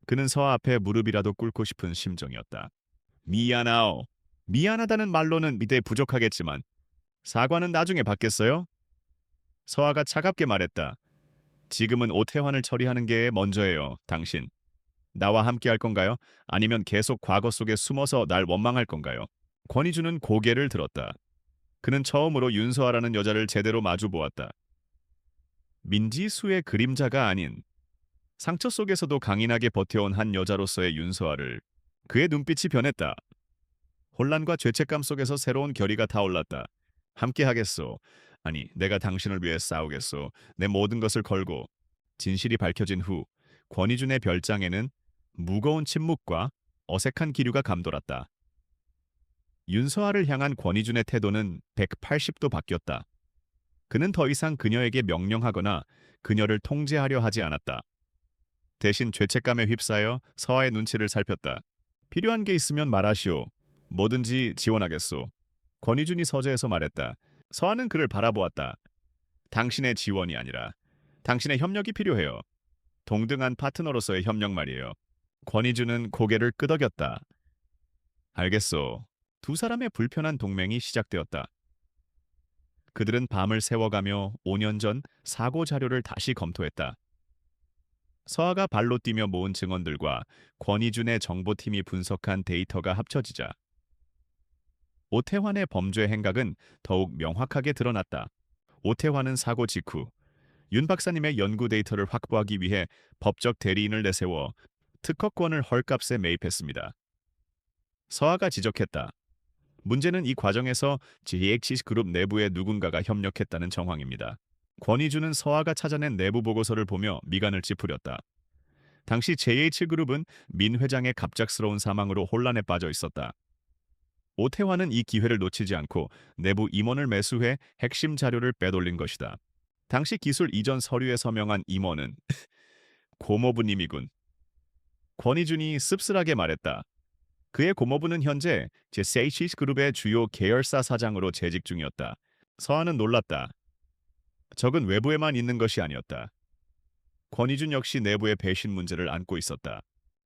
그는 서아 앞에 무릎이라도 꿇고 싶은 심정이었다. 미안하오. 미안하다는 말로는 미대 부족하겠지만 사과는 나중에 받겠어요? 서아가 차갑게 말했다. 지금은 오태환을 처리하는 게 먼저예요, 당신. 나와 함께 할 건가요? 아니면 계속 과거 속에 숨어서 날 원망할 건가요? 권희준은 고개를 들었다. 그는 처음으로 윤서아라는 여자를 제대로 마주 보았다. 민지수의 그림자가 아닌 상처 속에서도 강인하게 버텨온 한 여자로서의 윤서아를 그의 눈빛이 변했다. 혼란과 죄책감 속에서 새로운 결의가 타올랐다. 함께 하겠소. 아니, 내가 당신을 위해 싸우겠소. 내 모든 것을 걸고. 진실이 밝혀진 후 권희준의 별장에는 무거운 침묵과 어색한 기류가 감돌았다. 윤서아를 향한 권희준의 태도는 180도 바뀌었다. 그는 더 이상 그녀에게 명령하거나 그녀를 통제하려 하지 않았다. 대신 죄책감에 휩싸여 서아의 눈치를 살폈다. 필요한 게 있으면 말하시오. 뭐든지 지원하겠소. 권희준이 서재에서 말했다. 서아는 그를 바라보았다. 당신의 지원이 아니라 당신의 협력이 필요해요. 동등한 파트너로서의 협력 말이에요. 권희준은 고개를 끄덕였다. 알겠소. 두 사람의 불편한 동맹이 시작되었다. 그들은 밤을 새워가며 5년 전 사고 자료를 다시 검토했다. 서아가 발로 뛰며 모은 증언들과 권희준의 정보팀이 분석한 데이터가 합쳐지자 오태환의 범죄 행각은 더욱 명확하게 드러났다. 오태환은 사고 직후 윤 박사님의 연구 데이터를 확보하기 위해 법적 대리인을 내세워 특허권을 헐값에 매입했습니다. 서아가 지적했다. 문제는 이 과정에서 GHC 그룹 내부의 누군가가 협력했다는 정황입니다. 권희준은 서아가 찾아낸 내부 보고서를 보며 미간을 찌푸렸다. 당시 JH그룹은 민 회장의 갑작스러운 사망으로 혼란에 빠져 있었다. 오태환은 이 기회를 놓치지 않고 내부 임원을 매수해 핵심 자료를 빼돌린 것이다. 당시 기술 이전 서류에 서명한 임원은 고모부님이군. 권희준이 씁쓸하게 말했다. 그의 고모부는 현재 JH그룹의 주요 계열사 사장으로 재직 중이었다. 서아는 놀랐다. 적은 외부에만 있는 것이 아니었다. 권희준 역시 내부의 배신 문제를 안고 있었다.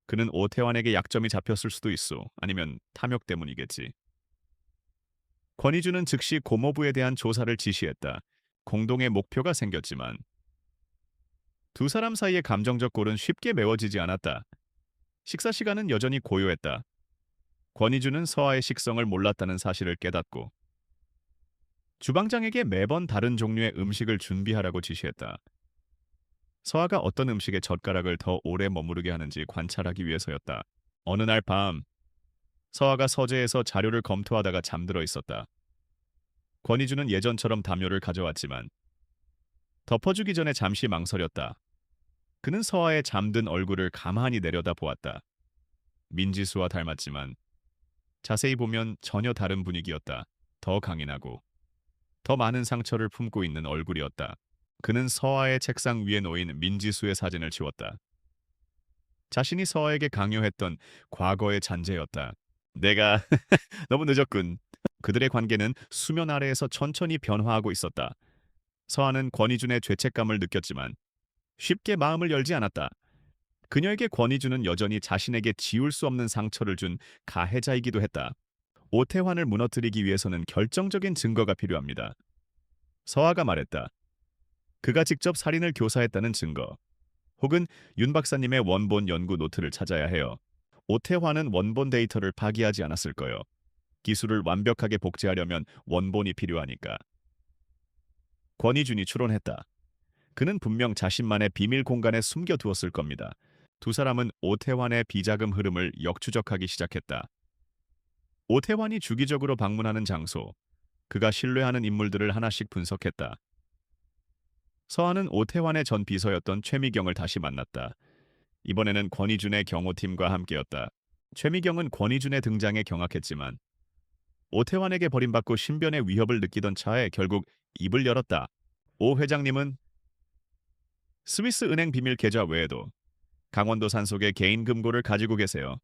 그는 오태환에게 약점이 잡혔을 수도 있어. 아니면 탐욕 때문이겠지. 권희주는 즉시 고모부에 대한 조사를 지시했다. 공동의 목표가 생겼지만 두 사람 사이의 감정적 골은 쉽게 메워지지 않았다. 식사 시간은 여전히 고요했다. 권희주는 서아의 식성을 몰랐다는 사실을 깨닫고 주방장에게 매번 다른 종류의 음식을 준비하라고 지시했다. 서아가 어떤 음식에 젓가락을 더 오래 머무르게 하는지 관찰하기 위해서였다. 어느 날 밤, 서아가 서재에서 자료를 검토하다가 잠들어 있었다. 권희주는 예전처럼 담요를 가져왔지만 덮어주기 전에 잠시 망설였다. 그는 서아의 잠든 얼굴을 가만히 내려다 보았다. 민지수와 닮았지만 자세히 보면 전혀 다른 분위기였다. 더 강인하고 더 많은 상처를 품고 있는 얼굴이었다. 그는 서아의 책상 위에 놓인 민지수의 사진을 지웠다. 자신이 서아에게 강요했던 과거의 잔재였다. 내가 너무 늦었군. 그들의 관계는 수면 아래에서 천천히 변화하고 있었다. 서아는 권희준의 죄책감을 느꼈지만 쉽게 마음을 열지 않았다. 그녀에게 권희준은 여전히 자신에게 지울 수 없는 상처를 준 가해자이기도 했다. 오태환을 무너뜨리기 위해서는 결정적인 증거가 필요합니다. 서아가 말했다. 그가 직접 살인을 교사했다는 증거, 혹은 윤 박사님의 원본 연구 노트를 찾아야 해요. 오태환은 원본 데이터를 파기하지 않았을 거요. 기술을 완벽하게 복제하려면 원본이 필요하니까. 권희준이 추론했다. 그는 분명 자신만의 비밀 공간에 숨겨두었을 겁니다. 두 사람은 오태환의 비자금 흐름을 역추적하기 시작했다. 오태환이 주기적으로 방문하는 장소, 그가 신뢰하는 인물들을 하나씩 분석했다. 서아는 오태환의 전 비서였던 최미경을 다시 만났다. 이번에는 권희준의 경호팀과 함께였다. 최미경은 권희준의 등장에 경악했지만 오태환에게 버림받고 신변의 위협을 느끼던 차에 결국 입을 열었다. 오 회장님은 스위스 은행 비밀 계좌 외에도 강원도 산속에 개인 금고를 가지고 계세요.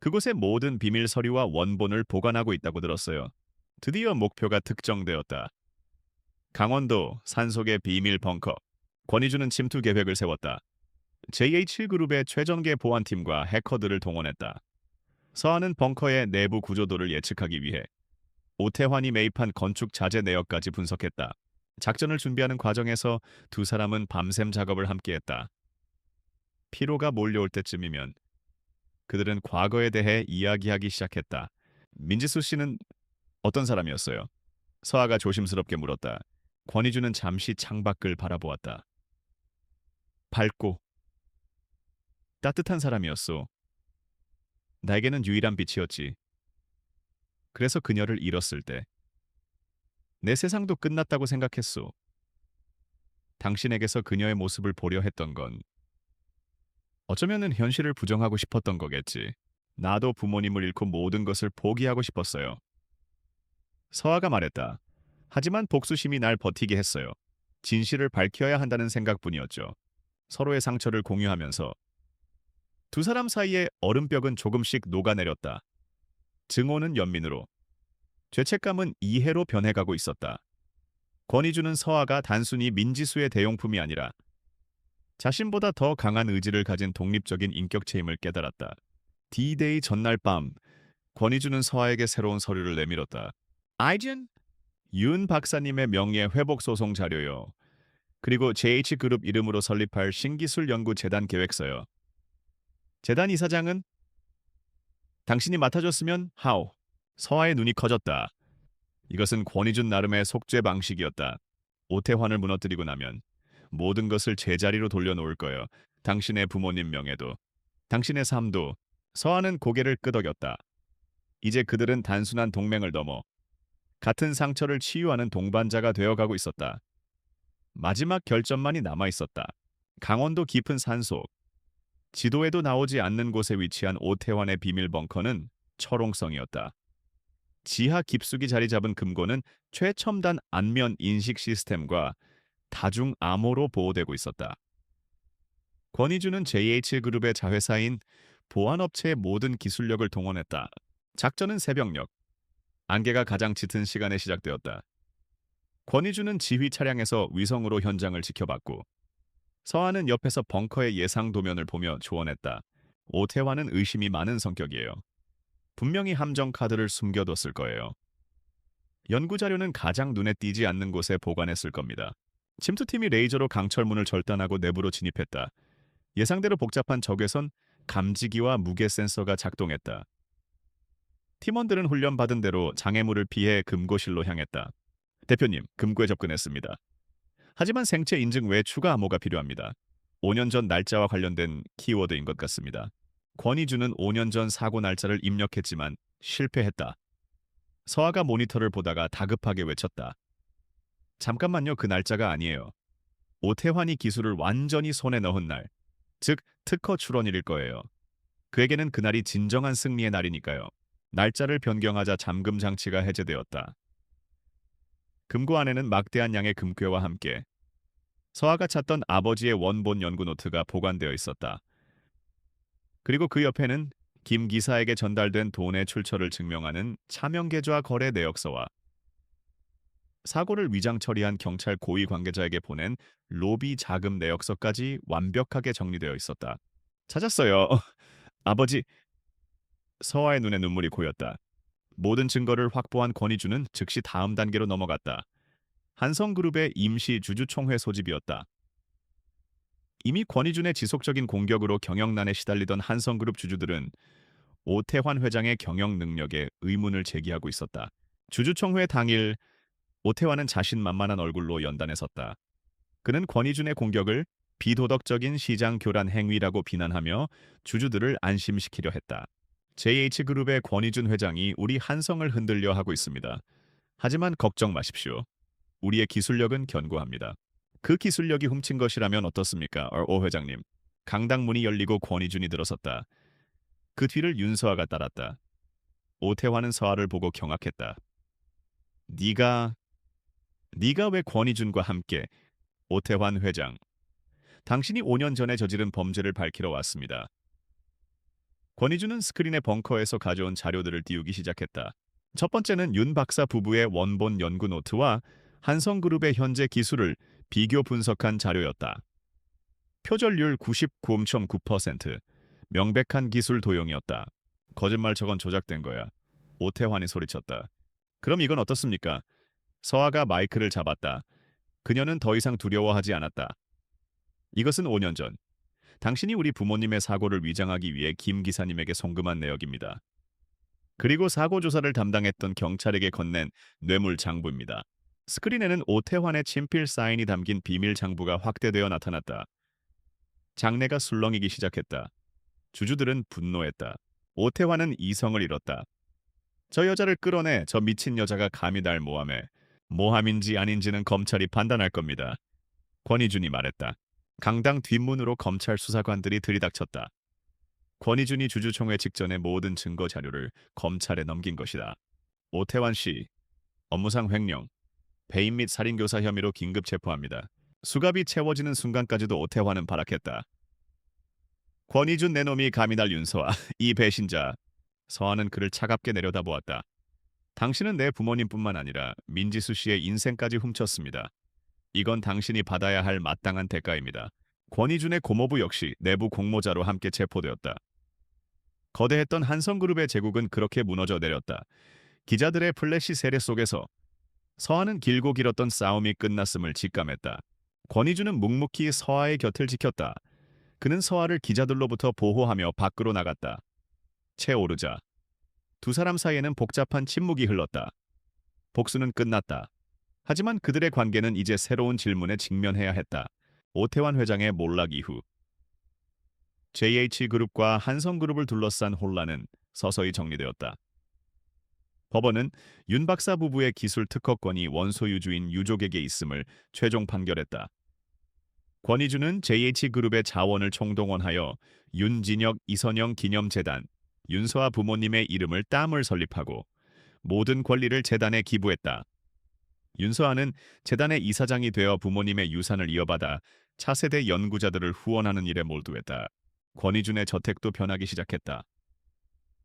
그곳에 모든 비밀 서류와 원본을 보관하고 있다고 들었어요. 드디어 목표가 특정되었다. 강원도 산속의 비밀 벙커. 권희준은 침투 계획을 세웠다. JH7그룹의 최전계 보안팀과 해커들을 동원했다. 서아는 벙커의 내부 구조도를 예측하기 위해 오태환이 매입한 건축 자재 내역까지 분석했다. 작전을 준비하는 과정에서 두 사람은 밤샘 작업을 함께했다. 피로가 몰려올 때쯤이면 그들은 과거에 대해 이야기하기 시작했다. 민지수 씨는 어떤 사람이었어요? 서아가 조심스럽게 물었다. 권희준은 잠시 창밖을 바라보았다. 밝고 따뜻한 사람이었소. 나에게는 유일한 빛이었지. 그래서 그녀를 잃었을 때 내 세상도 끝났다고 생각했소. 당신에게서 그녀의 모습을 보려 했던 건 어쩌면은 현실을 부정하고 싶었던 거겠지. 나도 부모님을 잃고 모든 것을 포기하고 싶었어요. 서아가 말했다. 하지만 복수심이 날 버티게 했어요. 진실을 밝혀야 한다는 생각뿐이었죠. 서로의 상처를 공유하면서 두 사람 사이의 얼음벽은 조금씩 녹아내렸다. 증오는 연민으로, 죄책감은 이해로 변해가고 있었다. 권희준은 서아가 단순히 민지수의 대용품이 아니라 자신보다 더 강한 의지를 가진 독립적인 인격체임을 깨달았다. D-Day 전날 밤, 권희준은 서아에게 새로운 서류를 내밀었다. 아이젠? 윤 박사님의 명예 회복 소송 자료요. 그리고 JH그룹 이름으로 설립할 신기술 연구 재단 계획서요. 재단 이사장은 당신이 맡아줬으면 하오. 서아의 눈이 커졌다. 이것은 권희준 나름의 속죄 방식이었다. 오태환을 무너뜨리고 나면 모든 것을 제자리로 돌려놓을 거요. 당신의 부모님 명예도, 당신의 삶도. 서아는 고개를 끄덕였다. 이제 그들은 단순한 동맹을 넘어 같은 상처를 치유하는 동반자가 되어가고 있었다. 마지막 결점만이 남아있었다. 강원도 깊은 산속, 지도에도 나오지 않는 곳에 위치한 오태환의 비밀 벙커는 철옹성이었다. 지하 깊숙이 자리 잡은 금고는 최첨단 안면 인식 시스템과 다중 암호로 보호되고 있었다. 권희준은 JH그룹의 자회사인 보안업체의 모든 기술력을 동원했다. 작전은 새벽녘, 안개가 가장 짙은 시간에 시작되었다. 권희준은 지휘 차량에서 위성으로 현장을 지켜봤고 서아는 옆에서 벙커의 예상 도면을 보며 조언했다. 오태환은 의심이 많은 성격이에요. 분명히 함정 카드를 숨겨뒀을 거예요. 연구 자료는 가장 눈에 띄지 않는 곳에 보관했을 겁니다. 침투팀이 레이저로 강철문을 절단하고 내부로 진입했다. 예상대로 복잡한 적외선 감지기와 무게 센서가 작동했다. 팀원들은 훈련받은 대로 장애물을 피해 금고실로 향했다. 대표님, 금고에 접근했습니다. 하지만 생체 인증 외에 추가 암호가 필요합니다. 5년 전 날짜와 관련된 키워드인 것 같습니다. 권희주는 5년 전 사고 날짜를 입력했지만 실패했다. 서아가 모니터를 보다가 다급하게 외쳤다. 잠깐만요, 그 날짜가 아니에요. 오태환이 기술을 완전히 손에 넣은 날, 즉 특허 출원일일 거예요. 그에게는 그날이 진정한 승리의 날이니까요. 날짜를 변경하자 잠금 장치가 해제되었다. 금고 안에는 막대한 양의 금괴와 함께 서아가 찾던 아버지의 원본 연구 노트가 보관되어 있었다. 그리고 그 옆에는 김 기사에게 전달된 돈의 출처를 증명하는 차명계좌 거래 내역서와 사고를 위장 처리한 경찰 고위 관계자에게 보낸 로비 자금 내역서까지 완벽하게 정리되어 있었다. 찾았어요. 아버지. 서아의 눈에 눈물이 고였다. 모든 증거를 확보한 권희주는 즉시 다음 단계로 넘어갔다. 한성그룹의 임시 주주총회 소집이었다. 이미 권희준의 지속적인 공격으로 경영난에 시달리던 한성그룹 주주들은 오태환 회장의 경영 능력에 의문을 제기하고 있었다. 주주총회 당일 오태환은 자신만만한 얼굴로 연단에 섰다. 그는 권희준의 공격을 비도덕적인 시장 교란 행위라고 비난하며 주주들을 안심시키려 했다. JH그룹의 권희준 회장이 우리 한성을 흔들려 하고 있습니다. 하지만 걱정 마십시오. 우리의 기술력은 견고합니다. 그 기술력이 훔친 것이라면 어떻습니까? 오 회장님. 강당문이 열리고 권희준이 들어섰다. 그 뒤를 윤서아가 따랐다. 오태환은 서아를 보고 경악했다. 네가 왜 권희준과 함께 오태환 회장. 당신이 5년 전에 저지른 범죄를 밝히러 왔습니다. 권희준은 스크린의 벙커에서 가져온 자료들을 띄우기 시작했다. 첫 번째는 윤 박사 부부의 원본 연구 노트와 한성그룹의 현재 기술을 비교 분석한 자료였다. 표절률 99.9%, 명백한 기술 도용이었다. 거짓말 저건 조작된 거야. 오태환이 소리쳤다. 그럼 이건 어떻습니까? 서아가 마이크를 잡았다. 그녀는 더 이상 두려워하지 않았다. 이것은 5년 전, 당신이 우리 부모님의 사고를 위장하기 위해 김 기사님에게 송금한 내역입니다. 그리고 사고 조사를 담당했던 경찰에게 건넨 뇌물 장부입니다. 스크린에는 오태환의 친필 사인이 담긴 비밀 장부가 확대되어 나타났다. 장내가 술렁이기 시작했다. 주주들은 분노했다. 오태환은 이성을 잃었다. 저 여자를 끌어내 저 미친 여자가 감히 날 모함해. 모함인지 아닌지는 검찰이 판단할 겁니다. 권희준이 말했다. 강당 뒷문으로 검찰 수사관들이 들이닥쳤다. 권희준이 주주총회 직전의 모든 증거 자료를 검찰에 넘긴 것이다. 오태환 씨, 업무상 횡령, 배임 및 살인교사 혐의로 긴급 체포합니다. 수갑이 채워지는 순간까지도 오태환은 발악했다. 권희준 내놈이 감히 날 윤서아, 이 배신자. 서아는 그를 차갑게 내려다보았다. 당신은 내 부모님뿐만 아니라 민지수 씨의 인생까지 훔쳤습니다. 이건 당신이 받아야 할 마땅한 대가입니다. 권희준의 고모부 역시 내부 공모자로 함께 체포되었다. 거대했던 한성그룹의 제국은 그렇게 무너져 내렸다. 기자들의 플래시 세례 속에서 서아는 길고 길었던 싸움이 끝났음을 직감했다. 권희준은 묵묵히 서아의 곁을 지켰다. 그는 서아를 기자들로부터 보호하며 밖으로 나갔다. 채오르자 두 사람 사이에는 복잡한 침묵이 흘렀다. 복수는 끝났다. 하지만 그들의 관계는 이제 새로운 질문에 직면해야 했다. 오태환 회장의 몰락 이후 JH그룹과 한성그룹을 둘러싼 혼란은 서서히 정리되었다. 법원은 윤 박사 부부의 기술 특허권이 원소유주인 유족에게 있음을 최종 판결했다. 권희준은 JH그룹의 자원을 총동원하여 윤진혁 이선영 기념재단, 윤서아 부모님의 이름을 땀을 설립하고 모든 권리를 재단에 기부했다. 윤서아는 재단의 이사장이 되어 부모님의 유산을 이어받아 차세대 연구자들을 후원하는 일에 몰두했다. 권희준의 저택도 변하기 시작했다.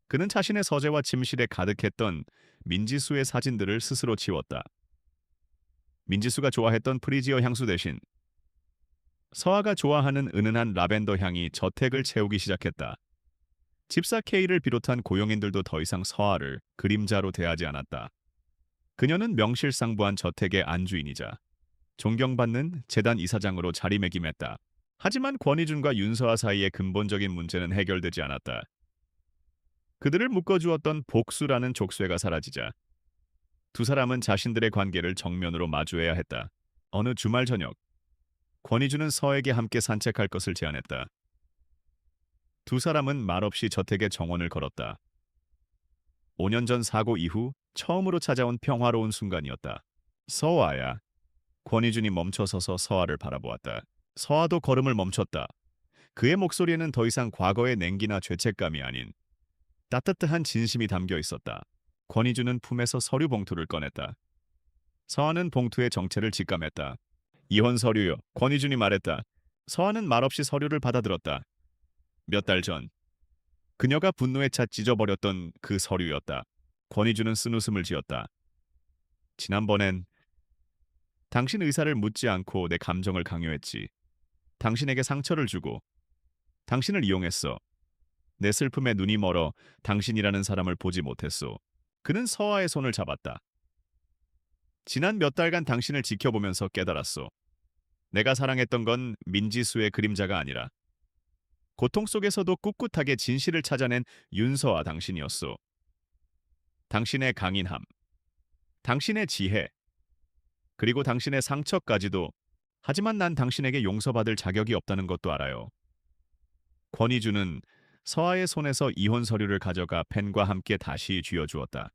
그는 자신의 서재와 침실에 가득했던 민지수의 사진들을 스스로 지웠다. 민지수가 좋아했던 프리지어 향수 대신 서아가 좋아하는 은은한 라벤더 향이 저택을 채우기 시작했다. 집사 K를 비롯한 고용인들도 더 이상 서아를 그림자로 대하지 않았다. 그녀는 명실상부한 저택의 안주인이자 존경받는 재단 이사장으로 자리매김했다. 하지만 권희준과 윤서아 사이의 근본적인 문제는 해결되지 않았다. 그들을 묶어주었던 복수라는 족쇄가 사라지자 두 사람은 자신들의 관계를 정면으로 마주해야 했다. 어느 주말 저녁, 권희준은 서에게 함께 산책할 것을 제안했다. 두 사람은 말없이 저택의 정원을 걸었다. 5년 전 사고 이후 처음으로 찾아온 평화로운 순간이었다. 서아야. 권희준이 멈춰서서 서아를 바라보았다. 서아도 걸음을 멈췄다. 그의 목소리에는 더 이상 과거의 냉기나 죄책감이 아닌 따뜻한 진심이 담겨 있었다. 권희준은 품에서 서류 봉투를 꺼냈다. 서아는 봉투의 정체를 직감했다. 이혼 서류요. 권희준이 말했다. 서아는 말없이 서류를 받아들었다. 몇 달 전, 그녀가 분노에 차 찢어버렸던 그 서류였다. 권희준은 쓴웃음을 지었다. 지난번엔 당신 의사를 묻지 않고 내 감정을 강요했지. 당신에게 상처를 주고 당신을 이용했어. 내 슬픔에 눈이 멀어 당신이라는 사람을 보지 못했소. 그는 서아의 손을 잡았다. 지난 몇 달간 당신을 지켜보면서 깨달았소. 내가 사랑했던 건 민지수의 그림자가 아니라 고통 속에서도 꿋꿋하게 진실을 찾아낸 윤서아 당신이었소. 당신의 강인함, 당신의 지혜, 그리고 당신의 상처까지도. 하지만 난 당신에게 용서받을 자격이 없다는 것도 알아요. 권희준은 서아의 손에서 이혼 서류를 가져가 펜과 함께 다시 쥐어주었다.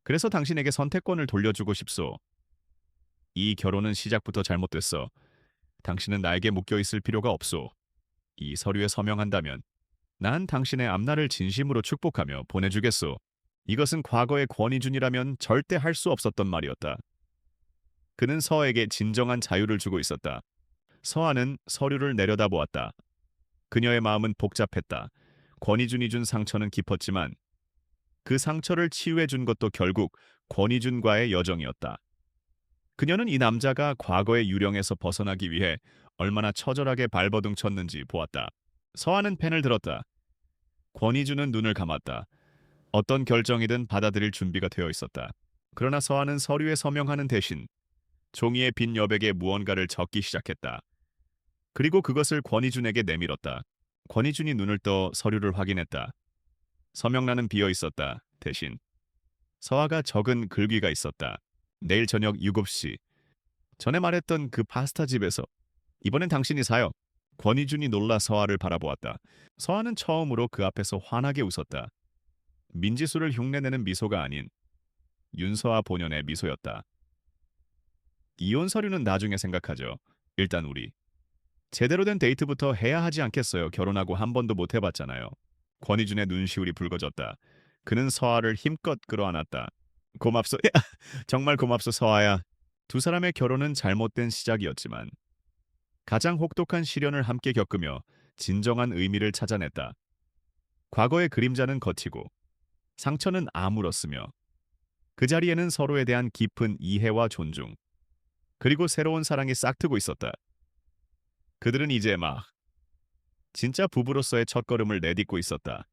그래서 당신에게 선택권을 돌려주고 싶소. 이 결혼은 시작부터 잘못됐어. 당신은 나에게 묶여있을 필요가 없소. 이 서류에 서명한다면 난 당신의 앞날을 진심으로 축복하며 보내주겠소. 이것은 과거의 권희준이라면 절대 할 수 없었던 말이었다. 그는 서에게 진정한 자유를 주고 있었다. 서아는 서류를 내려다보았다. 그녀의 마음은 복잡했다. 권희준이 준 상처는 깊었지만 그 상처를 치유해 준 것도 결국 권희준과의 여정이었다. 그녀는 이 남자가 과거의 유령에서 벗어나기 위해 얼마나 처절하게 발버둥 쳤는지 보았다. 서아는 펜을 들었다. 권희준은 눈을 감았다. 어떤 결정이든 받아들일 준비가 되어 있었다. 그러나 서아는 서류에 서명하는 대신 종이의 빈 여백에 무언가를 적기 시작했다. 그리고 그것을 권희준에게 내밀었다. 권희준이 눈을 떠 서류를 확인했다. 서명란은 비어 있었다. 대신 서아가 적은 글귀가 있었다. 내일 저녁 7시. 전에 말했던 그 파스타 집에서. 이번엔 당신이 사요. 권희준이 놀라 서아를 바라보았다. 서아는 처음으로 그 앞에서 환하게 웃었다. 민지수를 흉내내는 미소가 아닌 윤서아 본연의 미소였다. 이혼 서류는 나중에 생각하죠. 일단 우리 제대로 된 데이트부터 해야 하지 않겠어요. 결혼하고 한 번도 못 해봤잖아요. 권희준의 눈시울이 붉어졌다. 그는 서아를 힘껏 끌어안았다. 고맙소. 정말 고맙소 서아야. 두 사람의 결혼은 잘못된 시작이었지만 가장 혹독한 시련을 함께 겪으며 진정한 의미를 찾아냈다. 과거의 그림자는 걷히고 상처는 아물었으며 그 자리에는 서로에 대한 깊은 이해와 존중 그리고 새로운 사랑이 싹트고 있었다. 그들은 이제 막 진짜 부부로서의 첫걸음을 내딛고 있었다.